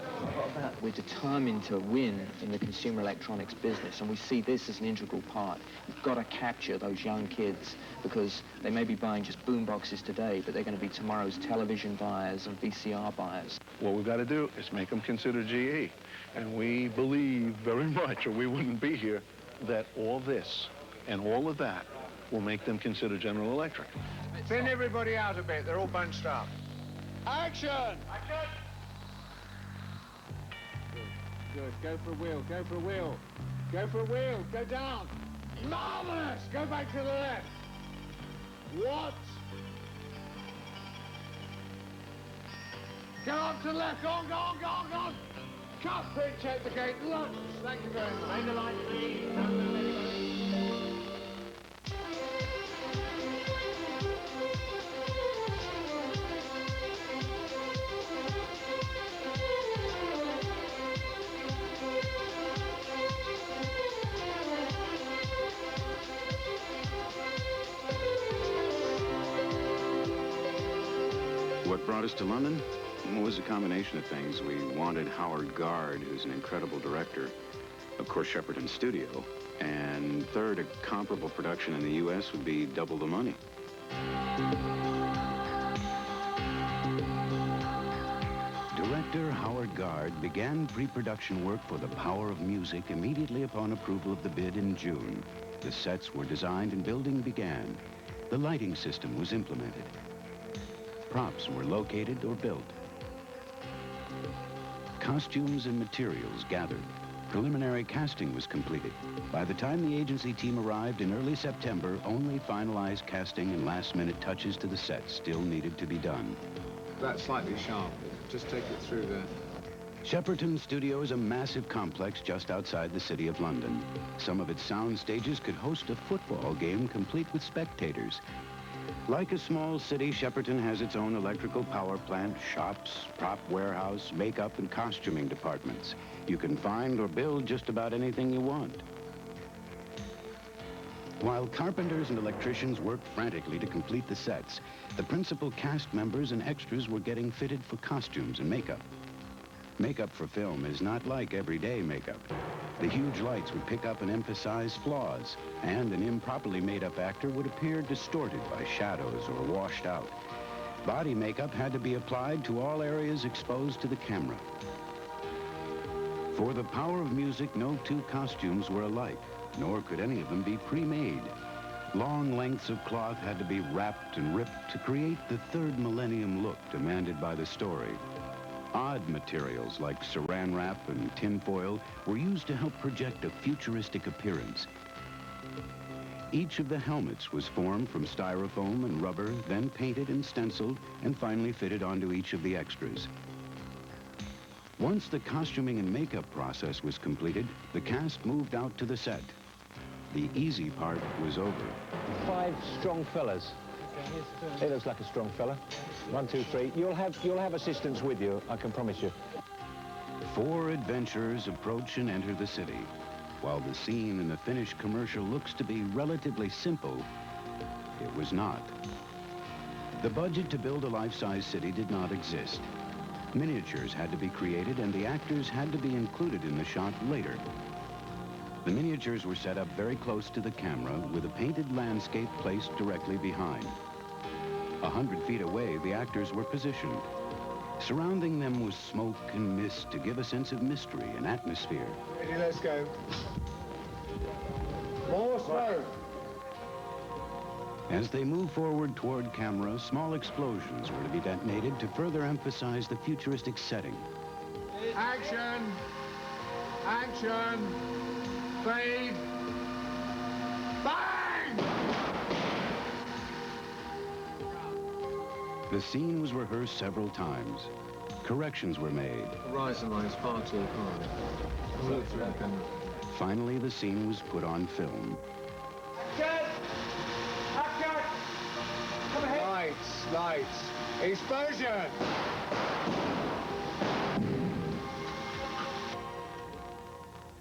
Speaker 7: We're determined to win in the consumer electronics business, and we see this as an integral part. We've got to capture those young kids, because they may be buying just boom boxes today, but they're going to be tomorrow's television buyers and VCR buyers.
Speaker 9: What we've got to do is make them consider GE. And we believe very much, or we wouldn't be here, that all this and all of that will make them consider General Electric.
Speaker 22: Thin everybody out a bit. They're all bunched up.
Speaker 6: Action!
Speaker 22: Action!
Speaker 6: Good. Go for a wheel. Go for a wheel. Go for a wheel. Go down. Marvelous! Go back to the left. What? Go up to the left. Go on, go on, go on, go on. Cut, pitch at the gate. Look. Thank you very much. NLRTV.
Speaker 10: What brought us to London? Well, it was a combination of things. We wanted Howard Gard, who's an incredible director, of course, Shepperton Studio. And third, a comparable production in the U.S. would be double the money.
Speaker 11: Director Howard Gard began pre-production work for The Power of Music immediately upon approval of the bid in June. The sets were designed and building began. The lighting system was implemented. Props were located or built. Costumes and materials gathered. Preliminary casting was completed. By the time the agency team arrived in early September, only finalized casting and last-minute touches to the sets still needed to be done.
Speaker 22: That's slightly sharp. Just take it through there.
Speaker 11: Shepperton Studio is a massive complex just outside the city of London. Some of its sound stages could host a football game complete with spectators. Like a small city, Shepperton has its own electrical power plant, shops, prop warehouse, makeup, and costuming departments. You can find or build just about anything you want. While carpenters and electricians worked frantically to complete the sets, the principal cast members and extras were getting fitted for costumes and makeup. Makeup for film is not like everyday makeup. The huge lights would pick up and emphasize flaws, and an improperly made-up actor would appear distorted by shadows or washed out. Body makeup had to be applied to all areas exposed to the camera. For The Power of Music, no two costumes were alike, nor could any of them be pre-made. Long lengths of cloth had to be wrapped and ripped to create the third millennium look demanded by the story. Odd materials like saran wrap and tinfoil were used to help project a futuristic appearance. Each of the helmets was formed from styrofoam and rubber, then painted and stenciled, and finally fitted onto each of the extras. Once the costuming and makeup process was completed, the cast moved out to the set. The easy part was over.
Speaker 12: 5 strong fellas. He looks like a strong fella. 1, 2, 3. You'll have assistants with you, I can promise you.
Speaker 11: 4 adventurers approach and enter the city. While the scene in the finished commercial looks to be relatively simple, it was not. The budget to build a life-size city did not exist. Miniatures had to be created, and the actors had to be included in the shot later. The miniatures were set up very close to the camera, with a painted landscape placed directly behind. 100 feet away, the actors were positioned. Surrounding them was smoke and mist to give a sense of mystery and atmosphere.
Speaker 22: Ready, let's go. More smoke.
Speaker 11: As they moved forward toward camera, small explosions were to be detonated to further emphasize the futuristic setting.
Speaker 22: Action! Action! Fade! Bang!
Speaker 11: The scene was rehearsed several times. Corrections were made.
Speaker 22: The horizon line is far too high. Move through the camera.
Speaker 11: Finally, the scene was put on film.
Speaker 22: Action! Action! Come ahead! Lights, lights. Explosion!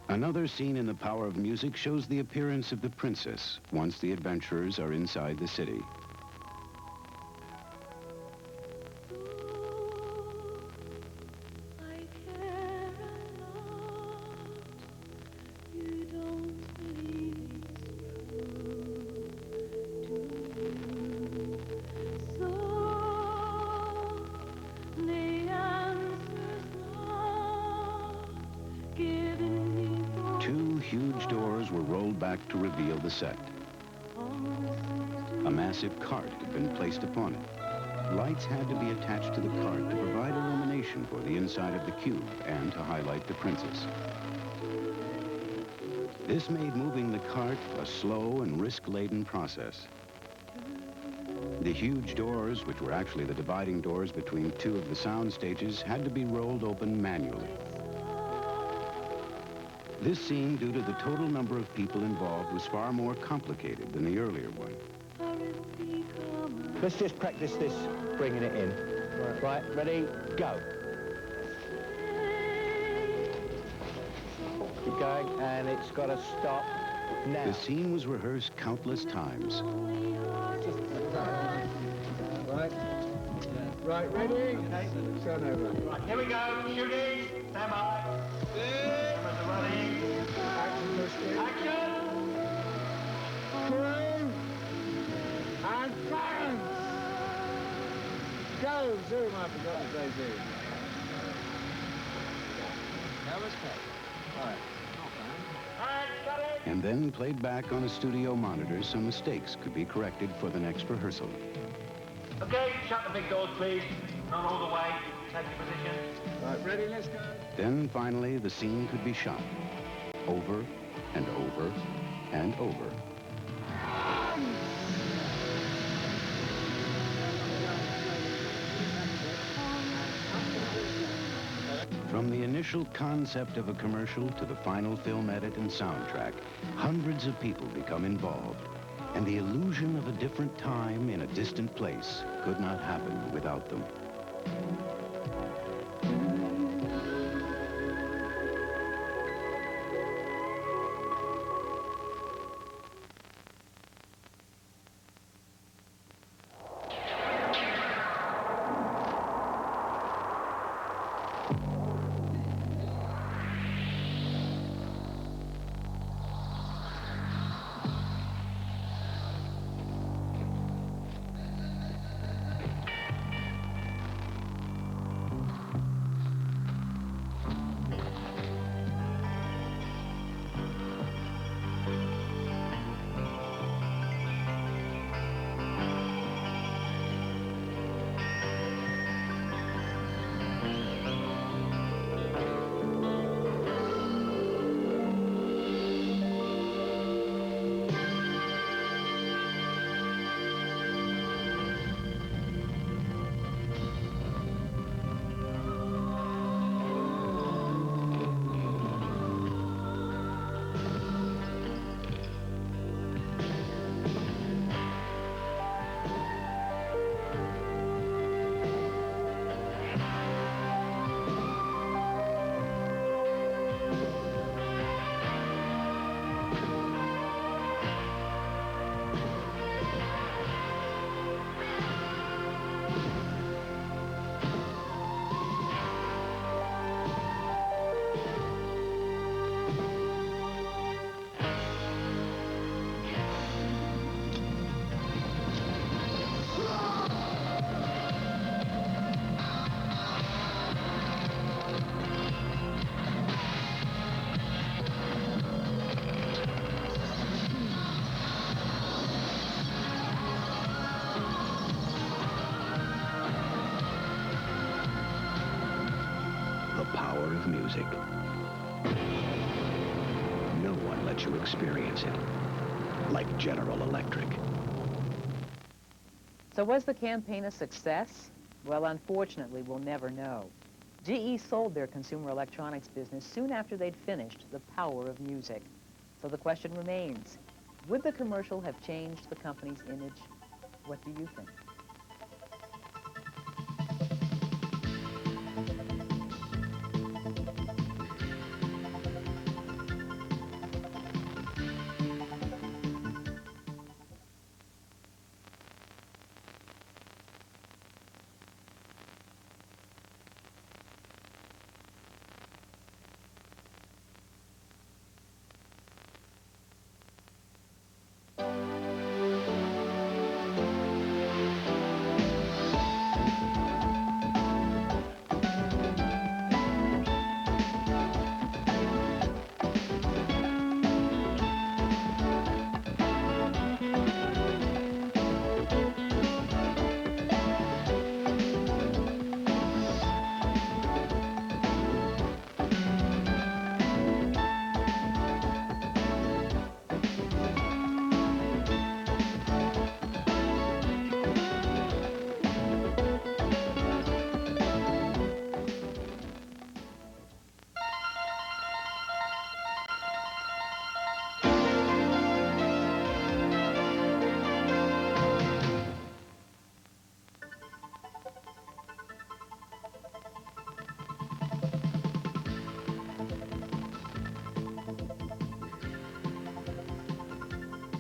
Speaker 11: Another scene in The Power of Music shows the appearance of the princess once the adventurers are inside the city. huge doors were rolled back to reveal the set. A massive cart had been placed upon it. Lights had to be attached to the cart to provide illumination for the inside of the cube and to highlight the princess. This made moving the cart a slow and risk-laden process. The huge doors, which were actually the dividing doors between two of the sound stages, had to be rolled open manually. This scene, due to the total number of people involved, was far more complicated than the earlier one.
Speaker 12: Let's just practice this, bringing it in. Right, ready, go. Keep going, and it's got to stop now.
Speaker 11: The scene was rehearsed countless times.
Speaker 22: Right. Right, ready? Turn over.
Speaker 6: Right, here we go. Shooting. Stand by. Cameras are running. Action.
Speaker 22: Crew. And fans. Go. Zoom. I forgot to say zoom. Cameras cut. All right.
Speaker 11: And then played back on a studio monitor so mistakes could be corrected for the next rehearsal.
Speaker 6: Okay, shut the big doors, please. Not all the way. Take your position.
Speaker 22: Right, ready, let's go.
Speaker 11: Then finally the scene could be shot. Over and over and over. From the initial concept of a commercial to the final film edit and soundtrack, hundreds of people become involved, and the illusion of a different time in a distant place could not happen without them.
Speaker 3: Of music. No one lets you experience it like General Electric.
Speaker 1: So was the campaign a success? Well, unfortunately, we'll never know. GE sold their consumer electronics business soon after they'd finished The Power of Music. So the question remains, would the commercial have changed the company's image? What do you think?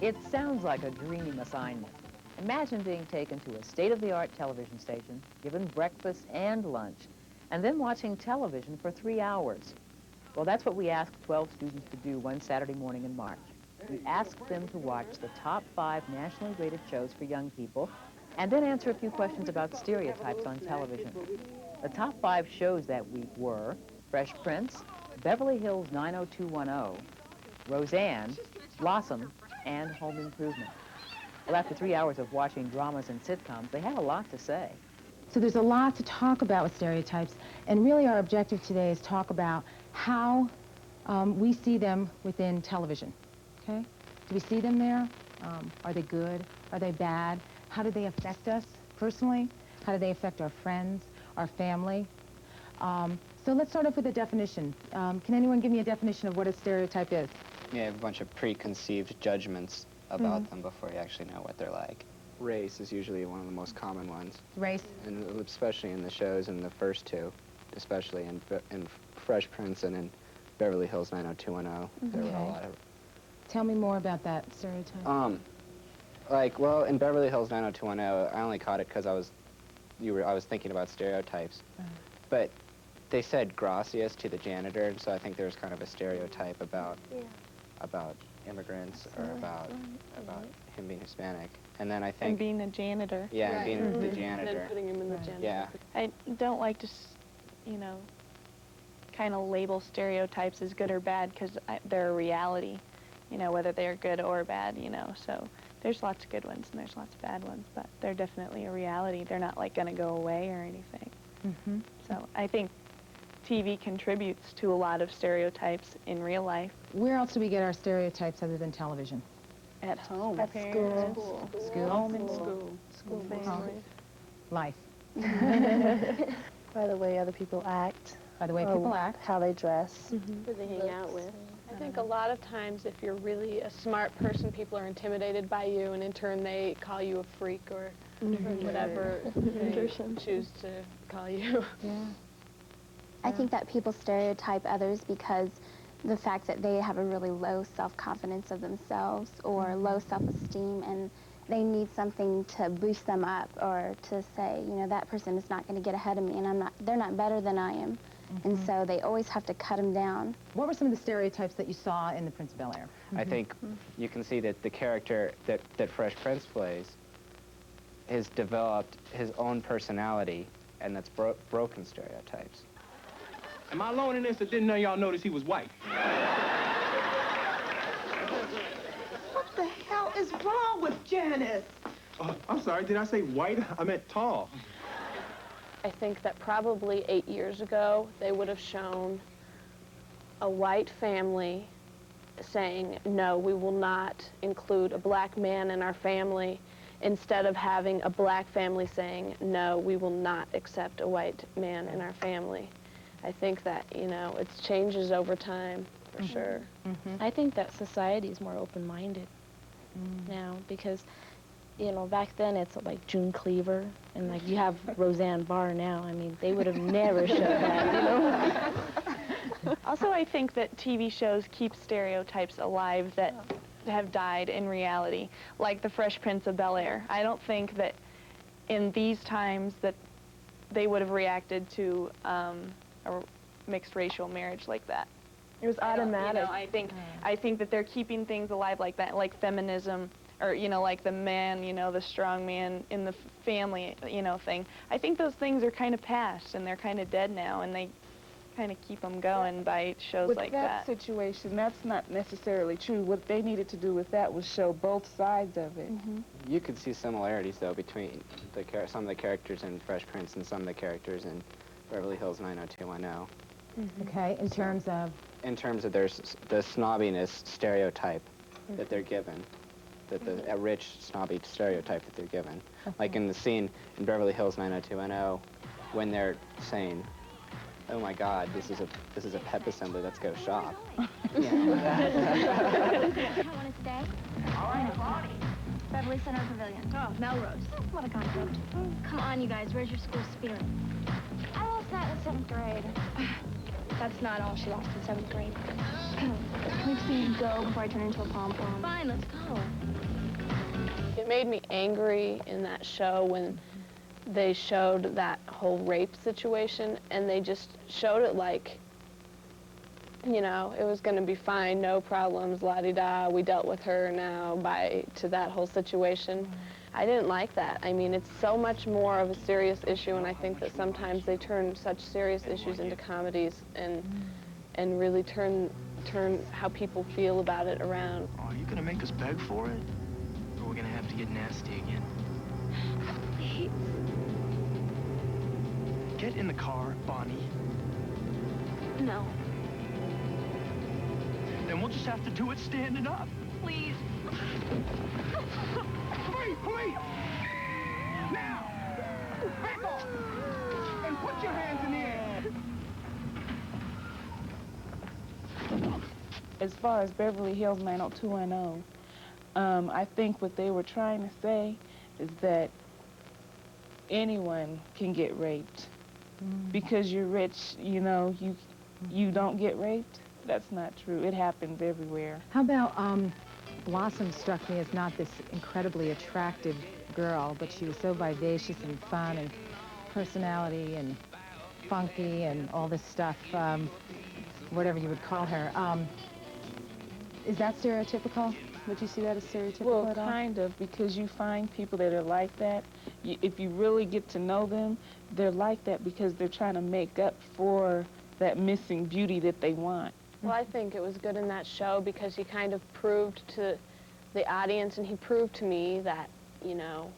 Speaker 1: It sounds like a dream assignment. Imagine being taken to a state-of-the-art television station, given breakfast and lunch, and then watching television for 3 hours. Well, that's what we asked 12 students to do one Saturday morning in March. We asked them to watch the top 5 nationally rated shows for young people, and then answer a few questions about stereotypes on television. The top 5 shows that week were Fresh Prince, Beverly Hills 90210, Roseanne, Blossom, and Home Improvement. Well, after 3 hours of watching dramas and sitcoms, they had a lot to say.
Speaker 24: So there's a lot to talk about with stereotypes, and really our objective today is talk about how we see them within television, okay? Do we see them there? Are they good? Are they bad? How do they affect us personally? How do they affect our friends, our family? So let's start off with a definition. Can anyone give me a definition of what a stereotype is?
Speaker 14: You have a bunch of preconceived judgments about them before you actually know what they're like. Race is usually one of the most common ones.
Speaker 24: Race?
Speaker 14: And especially in the shows, in the first 2, especially in Fresh Prince and in Beverly Hills 90210. There were a lot of...
Speaker 24: Tell me more about that stereotype.
Speaker 14: Well, in Beverly Hills 90210, I only caught it because I was thinking about stereotypes. But they said gracias to the janitor, and so I think there was kind of a stereotype about immigrants or about him being Hispanic. And then I think...
Speaker 5: And being a janitor.
Speaker 14: Yeah, and being the janitor.
Speaker 5: And then putting him in the janitor.
Speaker 14: Yeah.
Speaker 5: I don't like to, kind of label stereotypes as good or bad because they're a reality, whether they're good or bad, so there's lots of good ones and there's lots of bad ones, but they're definitely a reality. They're not like going to go away or anything. So I think TV contributes to a lot of stereotypes in real life.
Speaker 24: Where else do we get our stereotypes other than television?
Speaker 5: At home.
Speaker 24: At
Speaker 5: school.
Speaker 24: School?
Speaker 5: Home and school. School
Speaker 24: Home. Life.
Speaker 15: By the way other people act.
Speaker 24: By the way people act.
Speaker 15: How they dress.
Speaker 4: Who they hang out with.
Speaker 21: I think a lot of times if you're really a smart person, people are intimidated by you, and in turn they call you a freak or whatever they choose to call you.
Speaker 17: I think that people stereotype others because the fact that they have a really low self-confidence of themselves or low self-esteem, and they need something to boost them up or to say, that person is not going to get ahead of me, and they're not better than I am. And so they always have to cut them down.
Speaker 24: What were some of the stereotypes that you saw in The Prince of Bel-Air?
Speaker 14: I think you can see that the character that Fresh Prince plays has developed his own personality, and that's broken stereotypes.
Speaker 19: Am I alone in this, or didn't none of y'all notice he was white?
Speaker 20: What the hell is wrong with Janice?
Speaker 19: I'm sorry, did I say white? I meant tall.
Speaker 21: I think that probably 8 years ago, they would have shown a white family saying, no, we will not include a black man in our family, instead of having a black family saying, no, we will not accept a white man in our family. I think that, it changes over time, for sure.
Speaker 26: I think that society is more open-minded now because, back then it's like June Cleaver and like you have Roseanne Barr now. I mean, they would have never showed that,
Speaker 5: Also, I think that TV shows keep stereotypes alive that have died in reality, like The Fresh Prince of Bel-Air. I don't think that in these times that they would have reacted to a mixed racial marriage like that.
Speaker 26: It was automatic.
Speaker 5: I think that they're keeping things alive like that, like feminism, or like the man, the strong man in the family, thing. I think those things are kind of past and they're kind of dead now, and they kind of keep them going by shows like that.
Speaker 27: With that situation, that's not necessarily true. What they needed to do with that was show both sides of it.
Speaker 14: You could see similarities, though, between some of the characters in Fresh Prince and some of the characters in Beverly Hills 90210.
Speaker 24: Okay, in terms of?
Speaker 14: In terms of the snobbiness stereotype that they're given, a rich, snobby stereotype that they're given. Like in the scene in Beverly Hills 90210, when they're saying, oh my God, this is a pep assembly, let's go shop.
Speaker 17: Want to stay?
Speaker 28: All right, Bonnie.
Speaker 17: Beverly Center Pavilion.
Speaker 28: Oh, Melrose.
Speaker 17: What a concept.
Speaker 28: Come on, you guys. Where's your school spirit?
Speaker 17: I lost that in 7th grade.
Speaker 2: That's not all she lost in 7th grade. Can we please go before I turn into a pom-pom? Fine, let's go.
Speaker 21: It made me angry in that show when they showed that whole rape situation, and they just showed it like, you know, it was going to be fine, no problems, la-di-da, we dealt with her now to that whole situation. I didn't like that. I mean, it's so much more of a serious issue, and I think that sometimes they turn such serious issues into comedies and really turn how people feel about it around.
Speaker 8: Oh, are you gonna make us beg for it? Or we're gonna have to get nasty again?
Speaker 2: Please.
Speaker 8: Get in the car, Bonnie.
Speaker 2: No.
Speaker 8: Then we'll just have to do it standing up.
Speaker 2: Please.
Speaker 8: Wait! Now! Back off! And put your hands in the air!
Speaker 27: As far as Beverly Hills 90210, I think what they were trying to say is that anyone can get raped. Because you're rich, you know, you don't get raped. That's not true. It happens everywhere.
Speaker 1: How about Blossom struck me as not this incredibly attractive girl, but she was so vivacious and fun and personality and funky and all this stuff, whatever you would call her. Is that stereotypical? Would you see that as stereotypical
Speaker 27: Well,
Speaker 1: at all?
Speaker 27: kind of, because you find people that are like that. If you really get to know them, they're like that because they're trying to make up for that missing beauty that they want.
Speaker 21: Well, I think it was good in that show because he kind of proved to the audience, and he proved to me that, you know,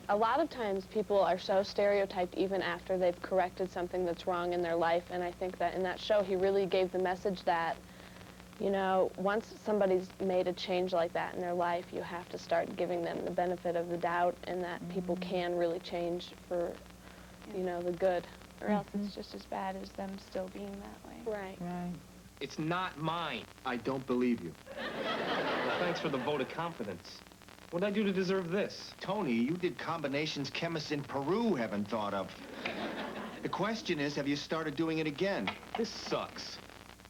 Speaker 21: a lot of times people are so stereotyped even after they've corrected something that's wrong in their life, and I think that in that show he really gave the message that, you know, once somebody's made a change like that in their life, you have to start giving them the benefit of the doubt, and that people can really change for, you know, the good.
Speaker 26: Or else it's just as bad as them still being that way.
Speaker 21: Right.
Speaker 1: Right.
Speaker 19: It's not mine. I don't believe you. Well, thanks for the vote of confidence. What'd I do to deserve this?
Speaker 22: Tony, you did combinations chemists in Peru haven't thought of. The question is, have you started doing it again?
Speaker 19: This sucks.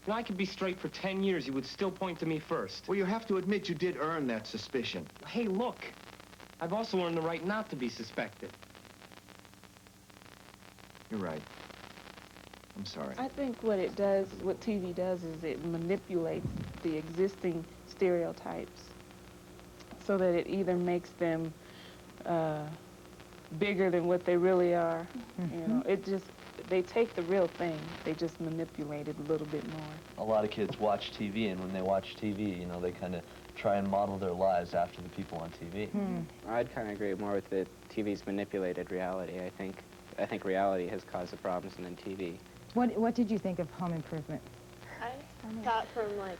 Speaker 19: You know, I could be straight for 10 years. You would still point to me first.
Speaker 22: Well, you have to admit you did earn that suspicion.
Speaker 19: Hey, look. I've also learned the right not to be suspected.
Speaker 22: You're right. I'm sorry.
Speaker 27: I think what it does, what TV does, is it manipulates the existing stereotypes so that it either makes them bigger than what they really are. You know, they take the real thing, they just manipulate it a little bit more.
Speaker 13: A lot of kids watch TV, and when they watch TV, you know, they kind of try and model their lives after the people on TV.
Speaker 14: I'd kind of agree more with the TV's manipulated reality. I think reality has caused the problems than TV.
Speaker 1: What did you think of Home Improvement?
Speaker 21: I thought from, like,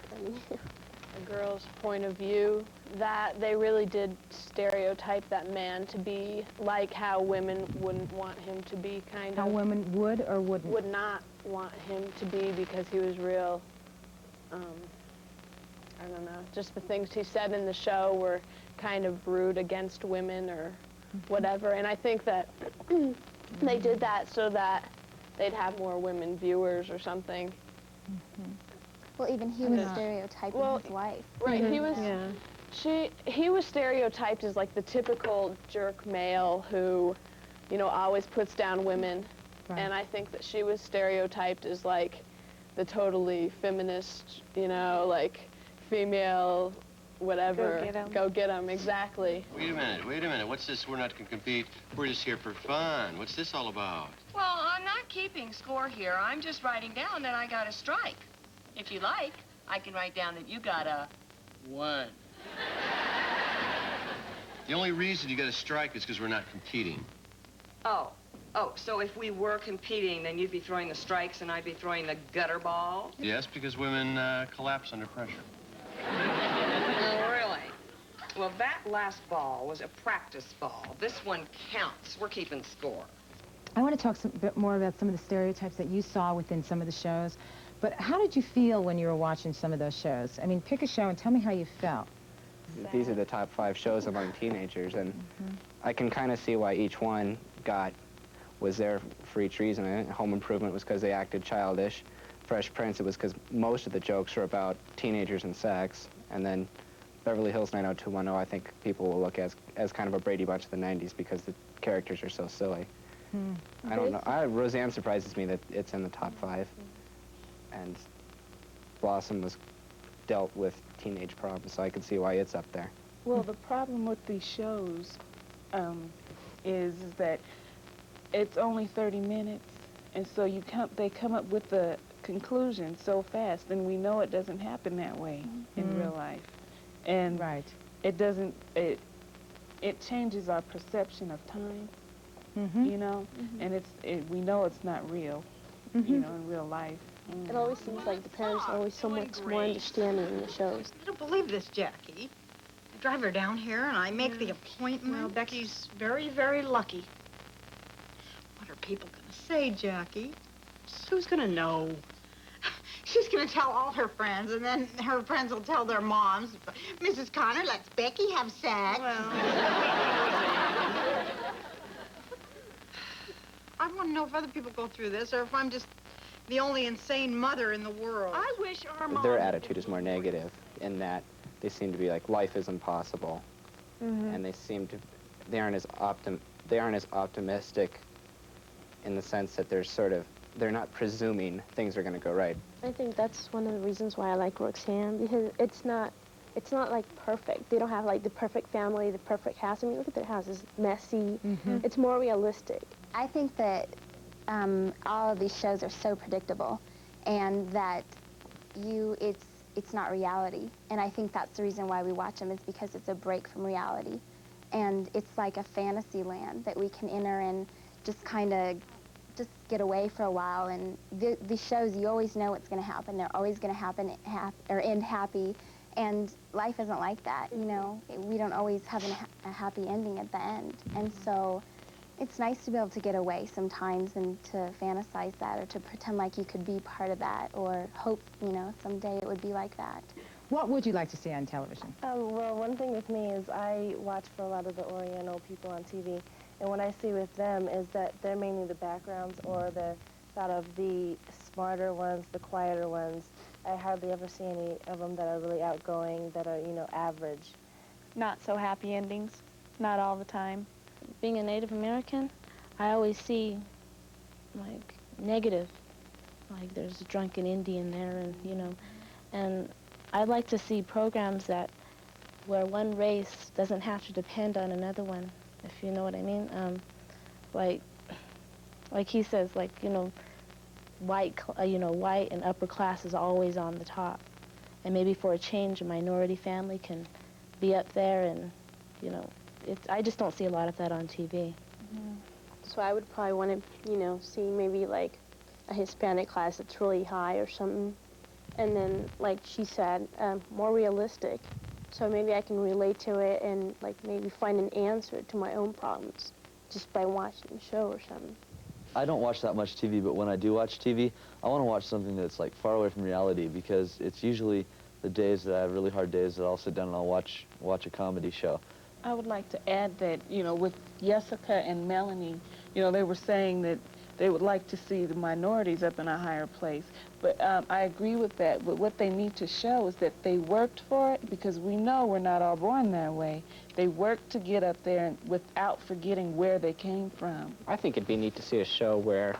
Speaker 21: a girl's point of view that they really did stereotype that man to be like how women wouldn't want him to be, kind of.
Speaker 1: How women would or wouldn't?
Speaker 21: Would not want him to be because he was real, I don't know, just the things he said in the show were kind of rude against women or whatever. And I think that they did that so that they'd have more women viewers or something.
Speaker 17: Well, even he was stereotyping his wife.
Speaker 21: Right, he was. He was stereotyped as like the typical jerk male who, you know, always puts down women, and I think that she was stereotyped as like the totally feminist, you know, like female, whatever. Go get 'em, exactly.
Speaker 16: Wait a minute. What's this? We're not gonna compete. We're just here for fun. What's this all about?
Speaker 18: Well, I'm not keeping score here. I'm just writing down that I got a strike. If you like, I can write down that you got a 1.
Speaker 16: The only reason you got a strike is because we're not competing.
Speaker 18: Oh, so if we were competing, then you'd be throwing the strikes and I'd be throwing the gutter ball?
Speaker 16: Yes, because women collapse under pressure.
Speaker 18: Oh, really? Well, that last ball was a practice ball. This one counts. We're keeping score.
Speaker 1: I want to talk a bit more about some of the stereotypes that you saw within some of the shows. But how did you feel when you were watching some of those shows? I mean, pick a show and tell me how you felt.
Speaker 14: These are the top 5 shows among teenagers, and I can kind of see why each one was there for each reason. Home Improvement was because they acted childish. Fresh Prince, it was because most of the jokes were about teenagers and sex, and then Beverly Hills 90210, I think people will look as kind of a Brady Bunch of the 90s because the characters are so silly. I don't know. Roseanne surprises me that it's in the top 5, and Blossom was dealt with teenage problems, so I can see why it's up there.
Speaker 27: Well, the problem with these shows is that it's only 30 minutes, and so they come up with the conclusion so fast, and we know it doesn't happen that way in real life. And it doesn't, it changes our perception of time, you know, and we know it's not real, you know, in real life.
Speaker 21: It always seems like the parents are always so much more understanding in the shows.
Speaker 20: I don't believe this, Jackie. I drive her down here and I make the appointment. Well, Becky's very, very lucky. What are people gonna say, Jackie? Who's gonna know? She's gonna tell all her friends, and then her friends will tell their moms. Mrs. Connor lets Becky have sex. Well, I want to know if other people go through this, or if I'm just the only insane mother in the world. I wish our mom...
Speaker 14: Their attitude is more negative in that they seem to be like, life is impossible, and they aren't as optimistic in the sense that they're not presuming things are going to go right.
Speaker 21: I think that's one of the reasons why I like Roxanne, because it's not like perfect. They don't have like the perfect family, the perfect house. I mean, look at their house. It's messy. It's more realistic.
Speaker 17: I think that all of these shows are so predictable, and that it's not reality. And I think that's the reason why we watch them, is because it's a break from reality. And it's like a fantasy land that we can enter and just kind of just get away for a while. And these shows, you always know what's going to happen. They're always going to happen or end happy. And life isn't like that, you know. We don't always have a happy ending at the end. And so it's nice to be able to get away sometimes and to fantasize that, or to pretend like you could be part of that, or hope, you know, someday it would be like that.
Speaker 1: What would you like to see on television?
Speaker 26: Well, one thing with me is I watch for a lot of the Oriental people on TV, and what I see with them is that they're mainly the backgrounds, or they're sort of the smarter ones, the quieter ones. I hardly ever see any of them that are really outgoing, that are, you know, average.
Speaker 21: Not so happy endings, not all the time. Being a Native American, I always see, like, negative. Like, there's a drunken Indian there, and, you know, and I'd like to see programs where one race doesn't have to depend on another one, if you know what I mean. Like he says, like, you know, white and upper class is always on the top. And maybe for a change, a minority family can be up there, and, you know, I just don't see a lot of that on TV. So I would probably want to, you know, see maybe like a Hispanic class that's really high or something. And then, like she said, more realistic. So maybe I can relate to it and, like, maybe find an answer to my own problems just by watching the show or something.
Speaker 13: I don't watch that much TV, but when I do watch TV, I want to watch something that's, like, far away from reality, because it's usually the days that I have really hard days that I'll sit down and I'll watch a comedy show.
Speaker 27: I would like to add that, you know, with Jessica and Melanie, you know, they were saying that they would like to see the minorities up in a higher place. But I agree with that. But what they need to show is that they worked for it, because we know we're not all born that way. They worked to get up there without forgetting where they came from.
Speaker 14: I think it'd be neat to see a show where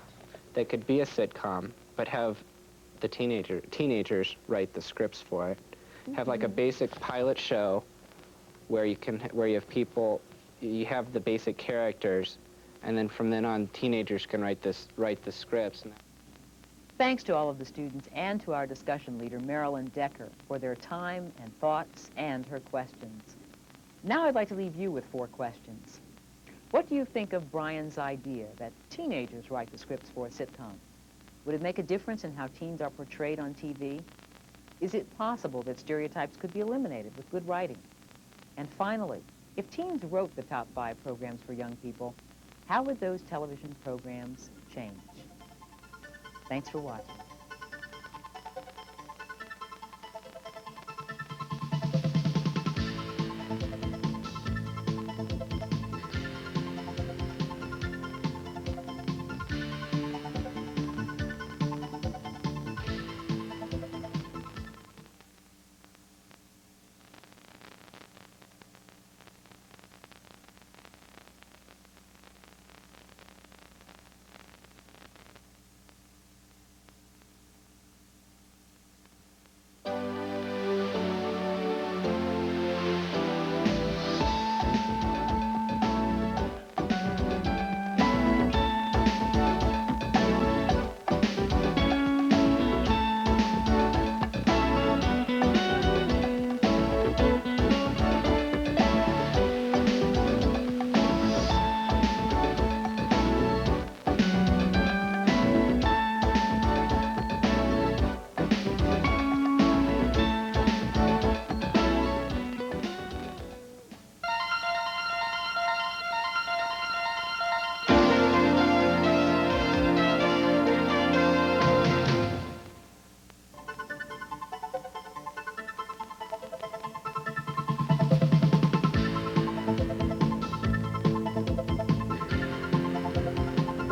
Speaker 14: they could be a sitcom, but have the teenagers write the scripts for it. Have like a basic pilot show where you have people, you have the basic characters, and then from then on, teenagers can write the scripts.
Speaker 1: Thanks to all of the students and to our discussion leader, Marilyn Decker, for their time and thoughts and her questions. Now I'd like to leave you with 4 questions. What do you think of Brian's idea that teenagers write the scripts for a sitcom? Would it make a difference in how teens are portrayed on TV? Is it possible that stereotypes could be eliminated with good writing? And finally, if teens wrote the top 5 programs for young people, how would those television programs change? Thanks for watching.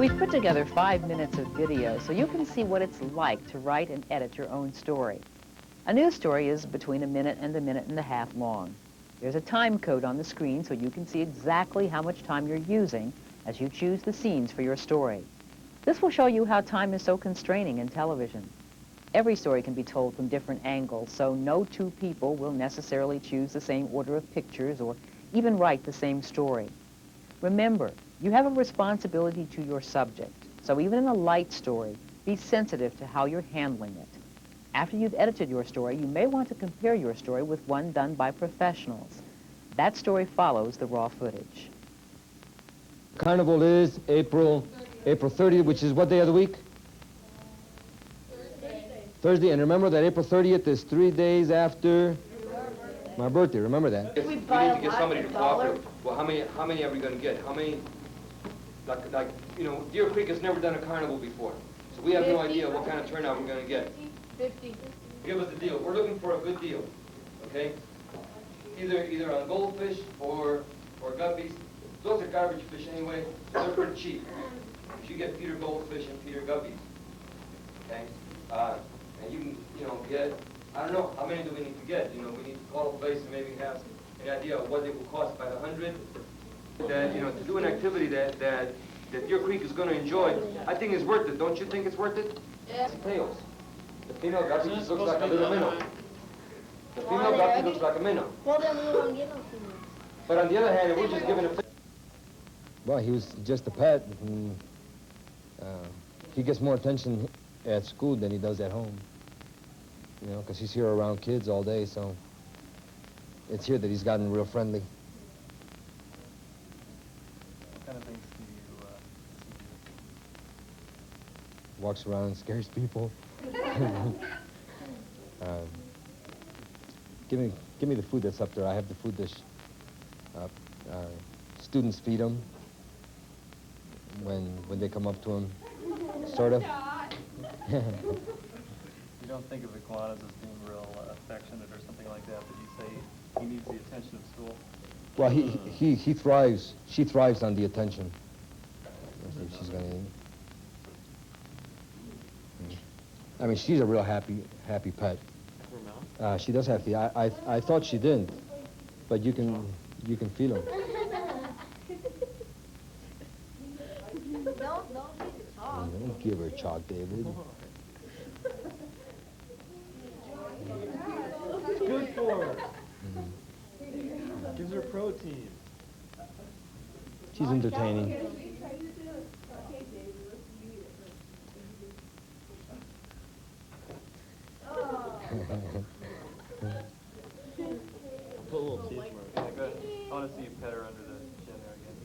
Speaker 1: We've put together 5 minutes of video so you can see what it's like to write and edit your own story. A news story is between a minute and a half long. There's a time code on the screen so you can see exactly how much time you're using as you choose the scenes for your story. This will show you how time is so constraining in television. Every story can be told from different angles, so no two people will necessarily choose the same order of pictures or even write the same story. Remember, you have a responsibility to your subject, so even in a light story, be sensitive to how you're handling it. After you've edited your story, you may want to compare your story with one done by professionals. That story follows the raw footage.
Speaker 6: Carnival is April 30th, which is what day of the week? Thursday. And remember that April 30th is 3 days after my birthday. Remember that.
Speaker 7: We need to get somebody to cooperate. Well, how many are we going to get? How many? Like, you know, Deer Creek has never done a carnival before, so we have 50. No idea what kind of turnout we're going to get.
Speaker 20: 50.
Speaker 7: Give us the deal. We're looking for a good deal, okay? Either on goldfish or guppies. Those are garbage fish anyway, so they're pretty cheap. You get Peter goldfish and Peter guppies, okay? And you can, you know, get, I don't know, how many do we need to get? You know, we need to call a place and maybe have an idea of what it will cost by the 100. That, you know, to do an activity that Deer Creek is going to enjoy, I think is worth it. Don't you think it's worth it? Yeah. Tails. The female guppy just looks like a little minnow. The female guppy looks like a minnow.
Speaker 2: Well, then we won't get no females.
Speaker 7: But on the other hand, if we're just giving a...
Speaker 6: Well, he was just a pet. And, he gets more attention at school than he does at home. You know, because he's here around kids all day, so it's here that he's gotten real friendly.
Speaker 19: What kind of things do you
Speaker 6: Walks around and scares people. Give me the food that's up there. I have the food dish. Students feed him when they come up to him, sort of.
Speaker 19: You don't think of iguanas as being real affectionate or something like that, but you say he needs the attention of school?
Speaker 6: Well, he thrives. She thrives on the attention. Let's see if she's gonna eat. I mean, she's a real happy pet. She does have the. I thought she didn't, but you can feel them. Don't give her chalk, David.
Speaker 19: It's good for her. Gives her protein.
Speaker 6: She's entertaining.
Speaker 19: Put a little teeth mark. Yeah, go ahead. I want to see you pet her under the chin there again.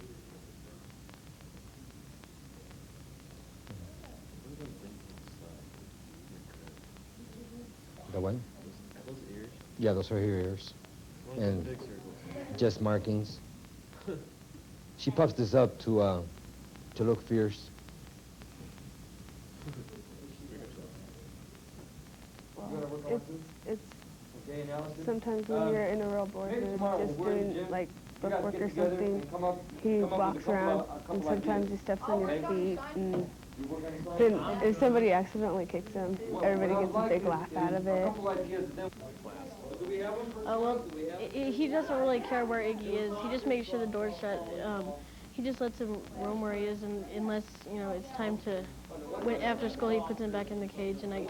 Speaker 6: The what?
Speaker 19: Those ears?
Speaker 6: Yeah, those are her ears. And
Speaker 19: big circles.
Speaker 6: just markings. She puffs this up to look fierce.
Speaker 27: Well, it's sometimes when you're in a real bored mood, just doing like bookwork or something, he walks around and sometimes he steps on your feet, and then if somebody accidentally kicks him, everybody gets a big laugh out of it.
Speaker 2: Oh, well, he doesn't really care where Iggy is. He just makes sure the door's shut. He just lets him roam where he is, and unless, you know, it's time to, after school, he puts him back in the cage, and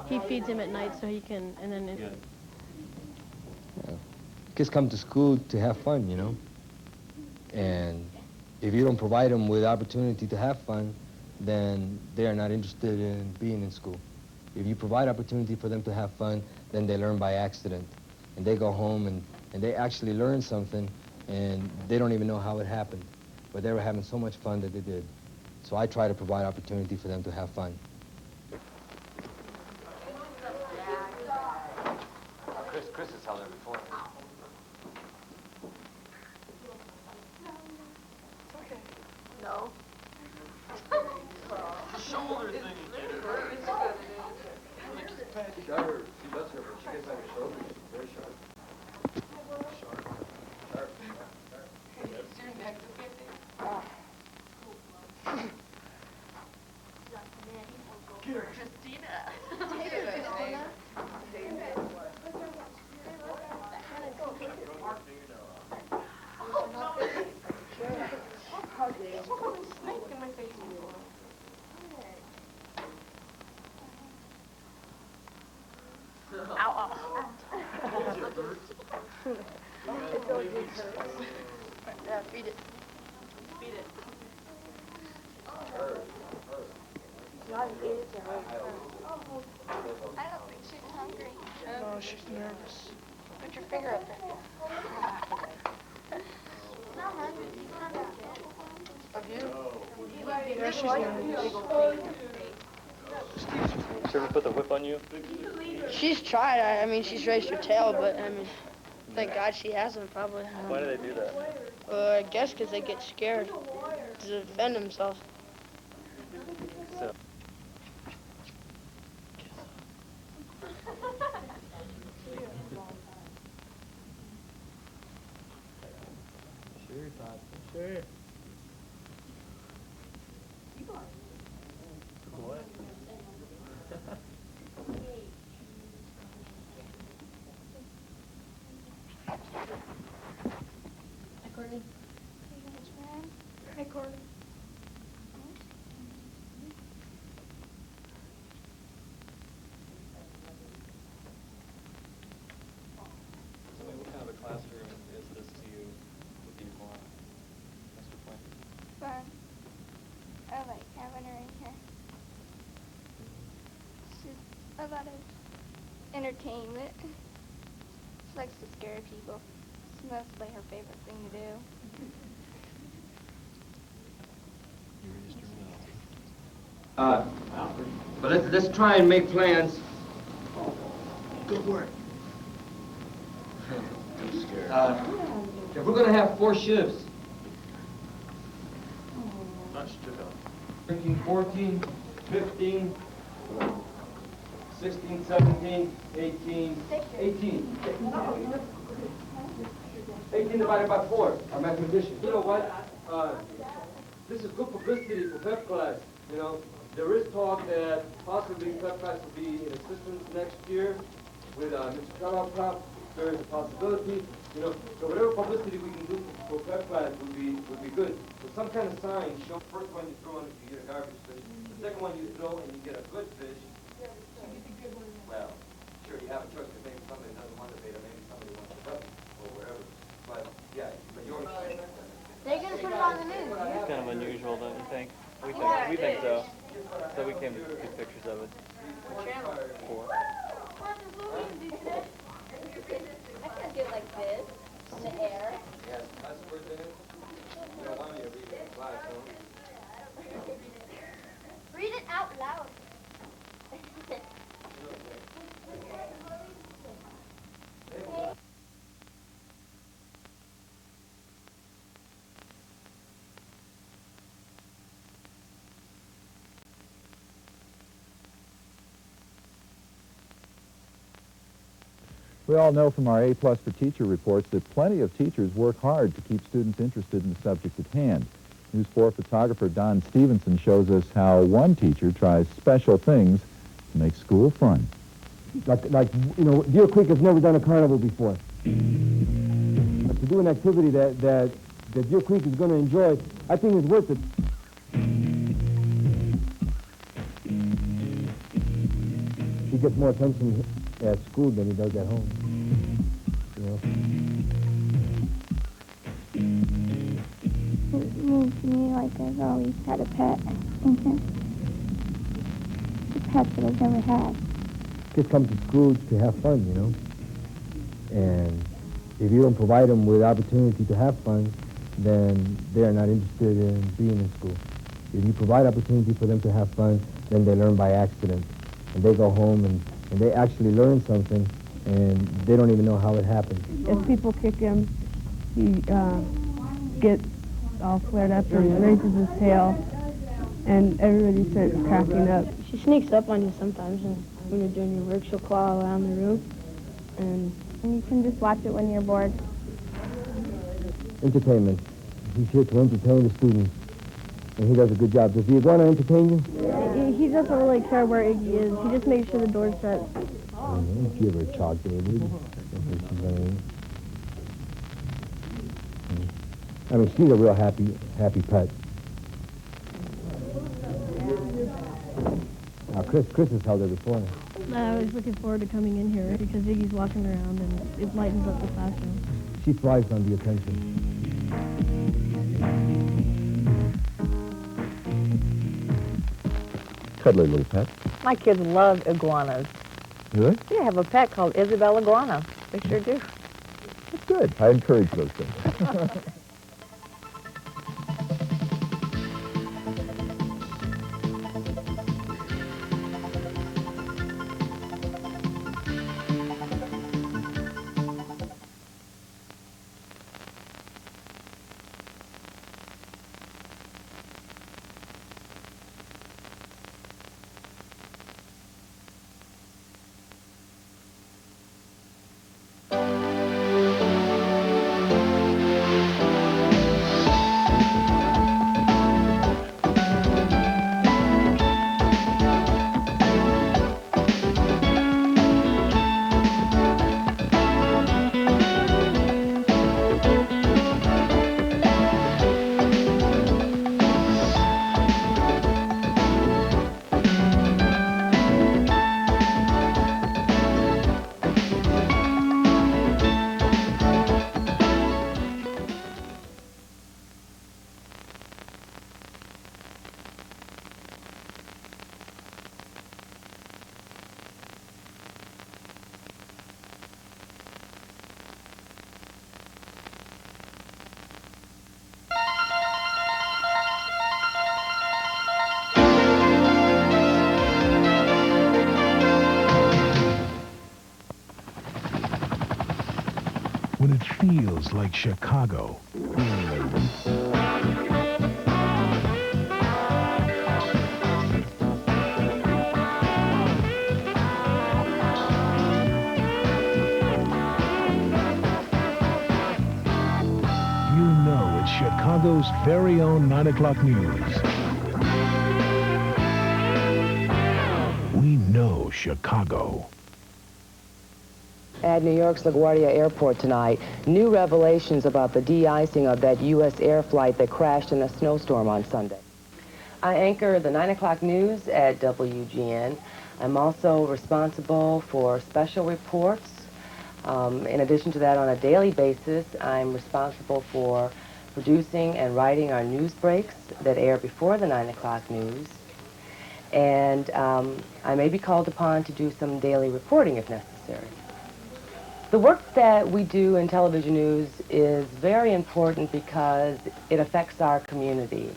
Speaker 2: he feeds him at night so he can, and then...
Speaker 6: Kids come to school to have fun, you know? And if you don't provide them with opportunity to have fun, then they are not interested in being in school. If you provide opportunity for them to have fun, then they learn by accident. And they go home and they actually learn something, and they don't even know how it happened. But they were having so much fun that they did. So I try to provide opportunity for them to have fun.
Speaker 7: Chris has held her before.
Speaker 2: No.
Speaker 19: Shoulder thing.
Speaker 7: She does her, but she gets on your shoulder. She's very sharp.
Speaker 2: Yeah, feed it. Feed it.
Speaker 17: I don't think she's hungry.
Speaker 2: No, she's nervous. Put your finger up there.
Speaker 17: Not hungry. She's not hungry.
Speaker 2: Of you? Yeah, she's nervous.
Speaker 3: She ever put the whip on you?
Speaker 2: She's tried. I mean, she's raised her tail, but I mean, thank God she hasn't, probably.
Speaker 3: Why do they do that?
Speaker 2: I guess because they get scared to defend themselves.
Speaker 3: So. Sure, Todd. Sure. What?
Speaker 2: Hi, Courtney. Hi, Courtney.
Speaker 3: So, what kind of a classroom is this to you? What do you want? What's your point?
Speaker 17: Fun. I like having her in here. She's a lot of entertainment. She likes to scare people. It's mostly her favorite thing to do.
Speaker 7: But let's try and make plans. Good work.
Speaker 3: I'm scared.
Speaker 7: If we're gonna have 4 shifts,
Speaker 3: Not stood up.
Speaker 7: 13, 14, 15, 16, 17, 18, 18. 18 divided by 4, our mathematician. You know what? This is good publicity for pep class, you know. There is talk that possibly pep class will be in existence next year with Mr. Charlotte. There is a possibility, you know. So whatever publicity we can do for pep class would be good. So some kind of sign show the first one you throw in if you get a garbage fish. The second one you throw and you get a good fish. Well, sure, you have a choice because maybe somebody doesn't want the beta, maybe somebody wants the puppy or whatever. But yeah, but yours.
Speaker 17: They're going to put it on the news.
Speaker 3: It's kind of unusual, don't you think? We think so. So we came to take pictures of it. 4.
Speaker 17: I can do it like this, just to air.
Speaker 7: Yes, that's the first thing. You don't want me to read it in class, so.
Speaker 17: Read it out loud.
Speaker 9: We all know from our A+ for Teacher reports that plenty of teachers work hard to keep students interested in the subject at hand. News 4 photographer Don Stevenson shows us how one teacher tries special things to make school fun.
Speaker 10: Like you know, Deer Creek has never done a carnival before. But to do an activity that Deer Creek is going to enjoy, I think is worth it. He gets more attention at school than he does at home. You know?
Speaker 17: It means to me like I've always had a pet in here. A pet that I've never had.
Speaker 10: Kids come to school to have fun, you know? And if you don't provide them with opportunity to have fun, then they are not interested in being in school. If you provide opportunity for them to have fun, then they learn by accident. And they go home and they actually learn something, and they don't even know how it happened.
Speaker 11: If people kick him, he gets all flared up and raises his tail, and everybody starts cracking up.
Speaker 2: She sneaks up on you sometimes, and when you're doing your work, she'll claw around the room, and
Speaker 17: you can just watch it when you're bored.
Speaker 10: Entertainment. He's here to entertain the students, and he does a good job. Does he want to entertain you?
Speaker 2: He doesn't really care where Iggy is. He just makes sure the door's shut.
Speaker 10: Give her a chalk, David. I mean, she's a real happy pet. Now, Chris has held her before.
Speaker 2: I was looking forward to coming in here because Iggy's walking around and it lightens up the classroom.
Speaker 10: She thrives on the attention.
Speaker 9: Cuddly little pet.
Speaker 4: My kids love iguanas.
Speaker 9: Really?
Speaker 4: Yeah, I have a pet called Isabel Iguana. They sure do.
Speaker 9: That's good. I encourage those things.
Speaker 8: When it feels like Chicago. You know it's Chicago's very own 9 o'clock news. We know Chicago.
Speaker 5: At New York's LaGuardia Airport tonight, new revelations about the de-icing of that U.S. air flight that crashed in a snowstorm on Sunday. I anchor the 9 o'clock news at WGN. I'm also responsible for special reports. In addition to that, on a daily basis, I'm responsible for producing and writing our news breaks that air before the 9 o'clock news. And I may be called upon to do some daily reporting if necessary. The work that we do in television news is very important because it affects our community,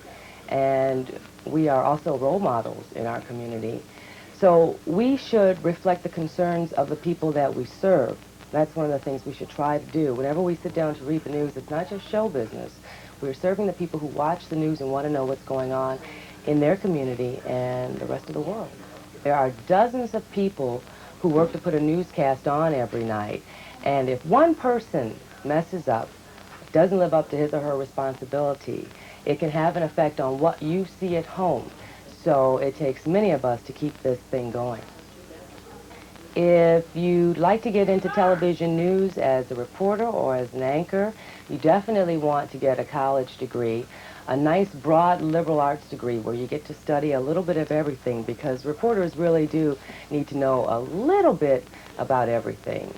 Speaker 5: and we are also role models in our community. So we should reflect the concerns of the people that we serve. That's one of the things we should try to do. Whenever we sit down to read the news, it's not just show business. We're serving the people who watch the news and want to know what's going on in their community and the rest of the world. There are dozens of people who work to put a newscast on every night. And if one person messes up, doesn't live up to his or her responsibility, it can have an effect on what you see at home. So it takes many of us to keep this thing going. If you'd like to get into television news as a reporter or as an anchor, you definitely want to get a college degree, a nice broad liberal arts degree where you get to study a little bit of everything, because reporters really do need to know a little bit about everything.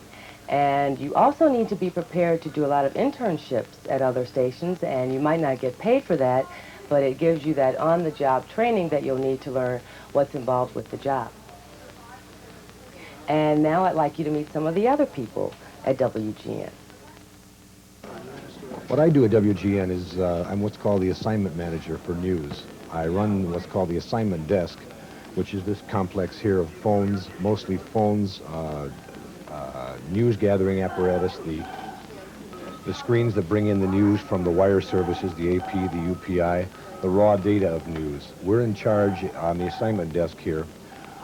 Speaker 5: And you also need to be prepared to do a lot of internships at other stations, and you might not get paid for that, but it gives you that on-the-job training that you'll need to learn what's involved with the job. And now I'd like you to meet some of the other people at WGN.
Speaker 12: What I do at WGN is I'm what's called the assignment manager for news. I run what's called the assignment desk, which is this complex here of phones, mostly phones, news gathering apparatus, the screens that bring in the news from the wire services, the AP, the UPI, the raw data of news. We're in charge on the assignment desk here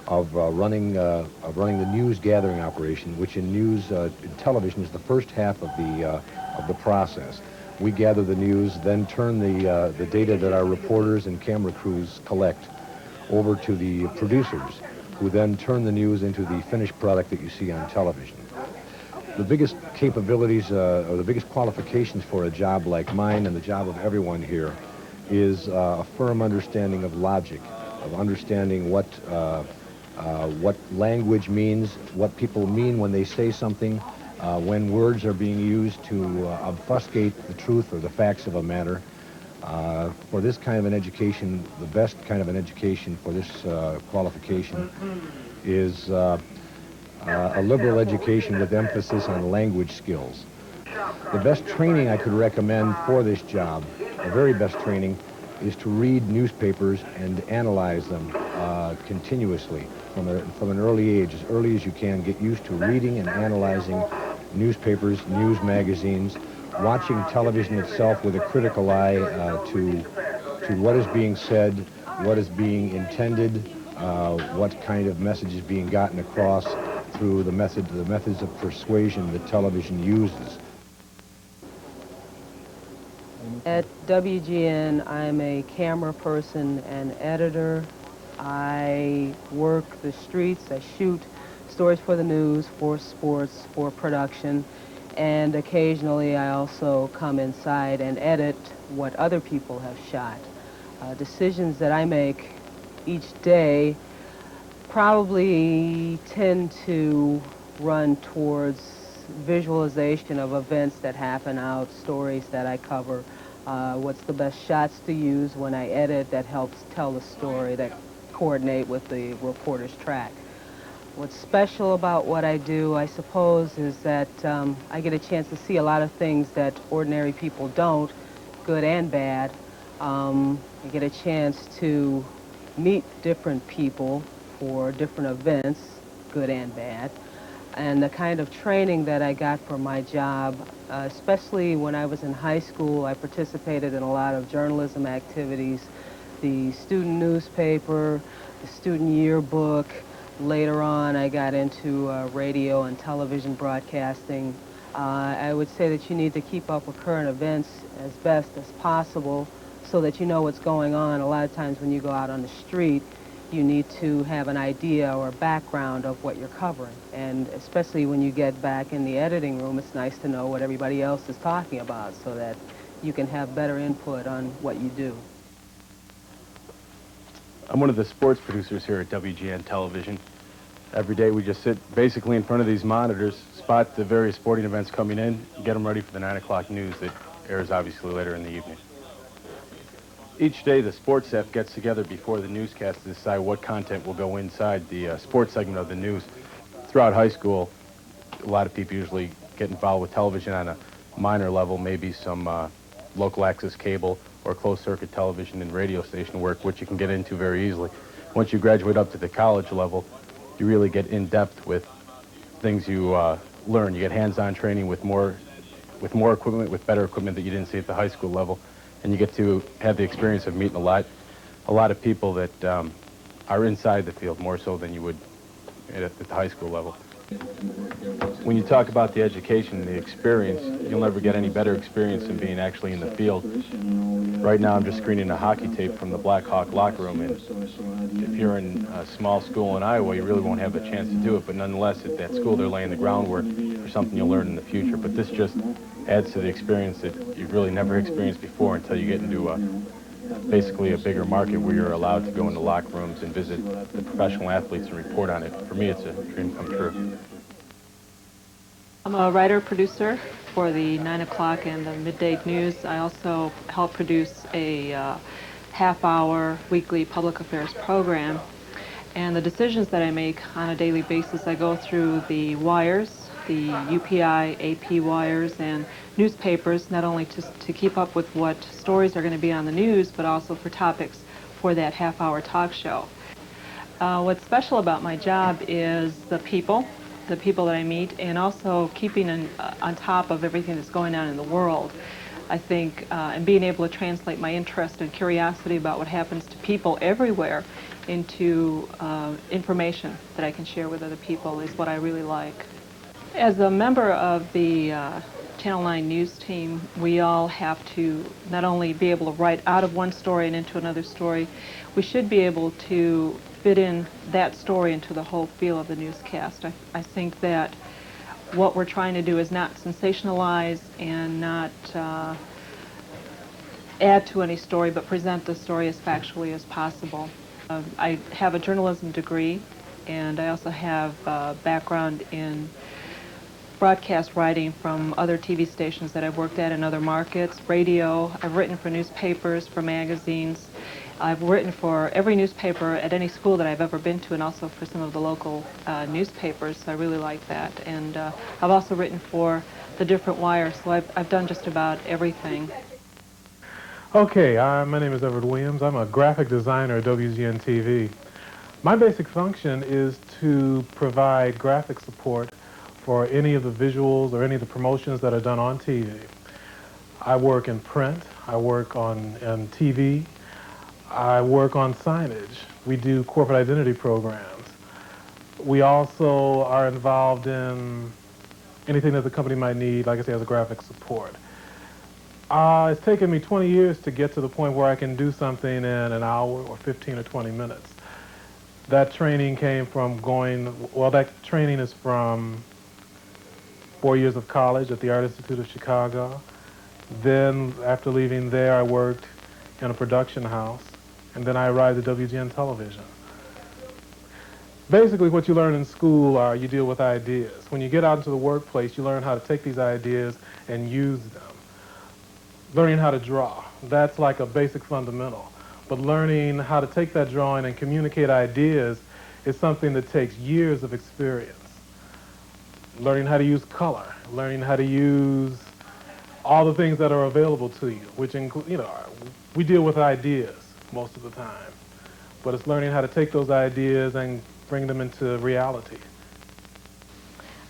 Speaker 12: of running the news gathering operation, which in news in television is the first half of the process. We gather the news, then turn the data that our reporters and camera crews collect over to the producers, who then turn the news into the finished product that you see on television. The biggest capabilities, or the biggest qualifications for a job like mine and the job of everyone here is a firm understanding of logic, of understanding what what language means, what people mean when they say something, when words are being used to obfuscate the truth or the facts of a matter. For this kind of an education, the best kind of an education for this qualification is a liberal education with emphasis on language skills. The best training I could recommend for this job, the very best training, is to read newspapers and analyze them continuously from an early age, as early as you can. Get used to reading and analyzing newspapers, news magazines, watching television itself with a critical eye to what is being said, what is being intended, what kind of message is being gotten across through the methods of persuasion that television uses.
Speaker 5: At WGN, I'm a camera person and editor. I work the streets, I shoot stories for the news, for sports, for production, and occasionally I also come inside and edit what other people have shot. Decisions that I make each day probably tend to run towards visualization of events that happen out, stories that I cover, what's the best shots to use when I edit that helps tell the story, that coordinate with the reporter's track. What's special about what I do, I suppose, is that I get a chance to see a lot of things that ordinary people don't, good and bad. I get a chance to meet different people for different events, good and bad. And the kind of training that I got for my job, especially when I was in high school, I participated in a lot of journalism activities, the student newspaper, the student yearbook. Later on, I got into radio and television broadcasting. I would say that you need to keep up with current events as best as possible so that you know what's going on. A lot of times when you go out on the street, you need to have an idea or a background of what you're covering. And especially when you get back in the editing room, it's nice to know what everybody else is talking about so that you can have better input on what you do.
Speaker 15: I'm one of the sports producers here at WGN Television. Every day we just sit basically in front of these monitors, spot the various sporting events coming in, get them ready for the 9 o'clock news that airs obviously later in the evening. Each day the sports staff gets together before the newscast to decide what content will go inside the sports segment of the news. Throughout high school, a lot of people usually get involved with television on a minor level, maybe some local access cable or closed-circuit television and radio station work, which you can get into very easily. Once you graduate up to the college level, you really get in-depth with things you learn. You get hands-on training with more equipment, with better equipment that you didn't see at the high school level, and you get to have the experience of meeting a lot of people that are inside the field more so than you would at the high school level. When you talk about the education and the experience, you'll never get any better experience than being actually in the field. Right now I'm just screening a hockey tape from the Black Hawk locker room, and if you're in a small school in Iowa, you really won't have a chance to do it, but nonetheless at that school they're laying the groundwork for something you'll learn in the future. But this just adds to the experience that you've really never experienced before until you get into basically a bigger market where you're allowed to go into locker rooms and visit the professional athletes and report on it. For me, it's a dream come true.
Speaker 16: I'm a writer-producer for the 9 o'clock and the midday news. I also help produce a half-hour weekly public affairs program. And the decisions that I make on a daily basis, I go through the wires, the UPI, AP wires, and newspapers, not only to keep up with what stories are going to be on the news, but also for topics for that half-hour talk show. What's special about my job is the people that I meet, and also keeping on top of everything that's going on in the world. I think, and being able to translate my interest and curiosity about what happens to people everywhere into information that I can share with other people is what I really like. As a member of the Channel 9 news team, we all have to not only be able to write out of one story and into another story, we should be able to fit in that story into the whole feel of the newscast. I think that what we're trying to do is not sensationalize and not add to any story, but present the story as factually as possible. I have a journalism degree, and I also have background in broadcast writing from other TV stations that I've worked at in other markets, radio. I've written for newspapers, for magazines. I've written for every newspaper at any school that I've ever been to, and also for some of the local newspapers. So I really like that. And I've also written for the different wires, so I've done just about everything.
Speaker 18: Okay, my name is Everett Williams. I'm a graphic designer at WGN TV. My basic function is to provide graphic support for any of the visuals or any of the promotions that are done on TV. I work in print, I work on TV, I work on signage. We do corporate identity programs. We also are involved in anything that the company might need, like I say, as a graphic support. It's taken me 20 years to get to the point where I can do something in an hour or 15 or 20 minutes. That training came from that training is from 4 years of college at the Art Institute of Chicago. Then, after leaving there, I worked in a production house, and then I arrived at WGN Television. Basically, what you learn in school are you deal with ideas. When you get out into the workplace, you learn how to take these ideas and use them. Learning how to draw, that's like a basic fundamental. But learning how to take that drawing and communicate ideas is something that takes years of experience. Learning how to use color, learning how to use all the things that are available to you, which include, we deal with ideas most of the time, but it's learning how to take those ideas and bring them into reality.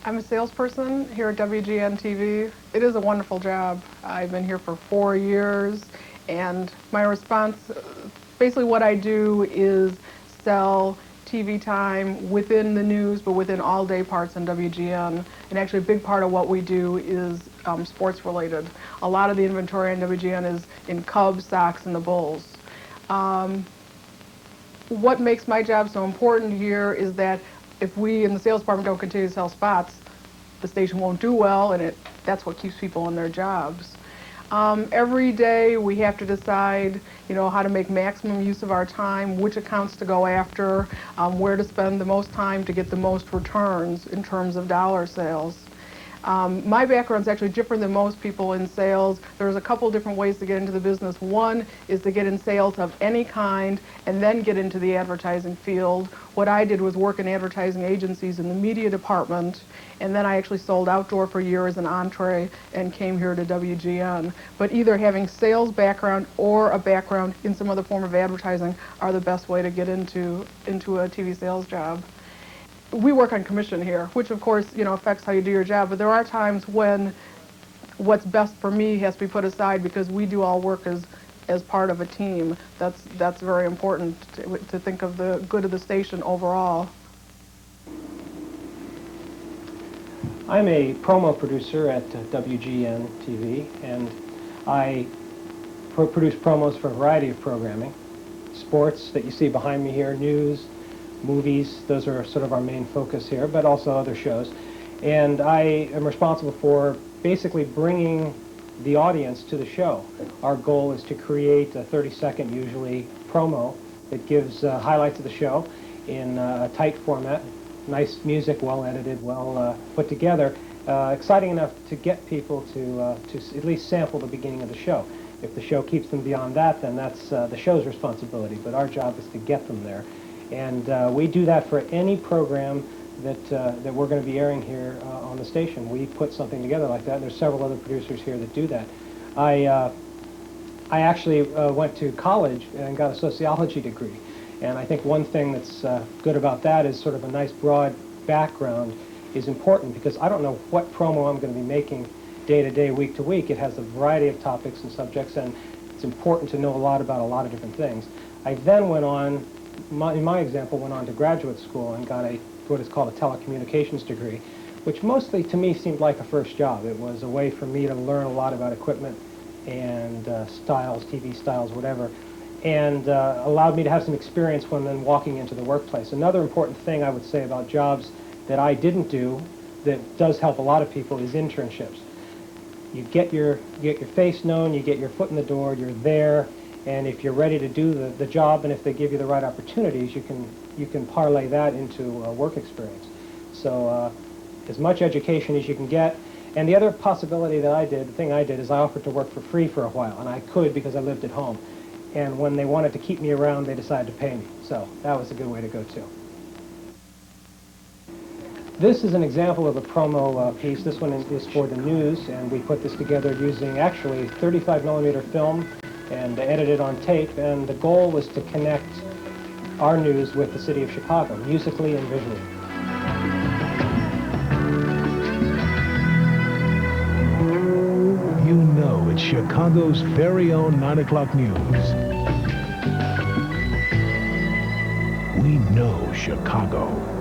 Speaker 21: I'm a salesperson here at WGN TV. It is a wonderful job. I've been here for 4 years, and my response, basically what I do is sell TV time within the news, but within all day parts on WGN. And actually a big part of what we do is sports related. A lot of the inventory on WGN is in Cubs, Sox, and the Bulls. What makes my job so important here is that if we in the sales department don't continue to sell spots, the station won't do well, and that's what keeps people in their jobs. Every day we have to decide, how to make maximum use of our time, which accounts to go after, where to spend the most time to get the most returns in terms of dollar sales. My background's actually different than most people in sales. There's a couple different ways to get into the business. One is to get in sales of any kind and then get into the advertising field. What I did was work in advertising agencies in the media department, and then I actually sold outdoor for a year as an entree and came here to WGN. But either having sales background or a background in some other form of advertising are the best way to get into a TV sales job. We work on commission here, which of course, affects how you do your job, but there are times when what's best for me has to be put aside because we do all work as part of a team. That's very important to think of the good of the station overall.
Speaker 22: I'm a promo producer at WGN TV, and I produce promos for a variety of programming. Sports that you see behind me here, news, movies, those are sort of our main focus here, but also other shows. And I am responsible for basically bringing the audience to the show. Our goal is to create a 30-second, usually, promo that gives highlights of the show in a tight format, nice music, well edited, well put together, exciting enough to get people to at least sample the beginning of the show. If the show keeps them beyond that, then that's the show's responsibility, but our job is to get them there. And we do that for any program that we're going to be airing here on the station. We put something together like that, and there's several other producers here that do that. I actually went to college and got a sociology degree, and I think one thing that's good about that is sort of a nice broad background is important, because I don't know what promo I'm going to be making day to day, week to week. It has a variety of topics and subjects, and it's important to know a lot about a lot of different things. I then went on, in my example, went on to graduate school and got what is called a telecommunications degree, which mostly to me seemed like a first job. It was a way for me to learn a lot about equipment and styles, TV styles, whatever, and allowed me to have some experience when then walking into the workplace. Another important thing I would say about jobs that I didn't do that does help a lot of people is internships. You get your face known, you get your foot in the door, you're there, And if you're ready to do the job, and if they give you the right opportunities, you can parlay that into work experience. So as much education as you can get. And the other possibility that I did, the thing I did, is I offered to work for free for a while, and I could because I lived at home. And when they wanted to keep me around, they decided to pay me. So that was a good way to go, too. This is an example of a promo piece. This one is for the news, and we put this together using actually 35mm film and edited on tape. And the goal was to connect our news with the city of Chicago, musically and visually.
Speaker 8: You know it's Chicago's very own 9 o'clock news. We know Chicago.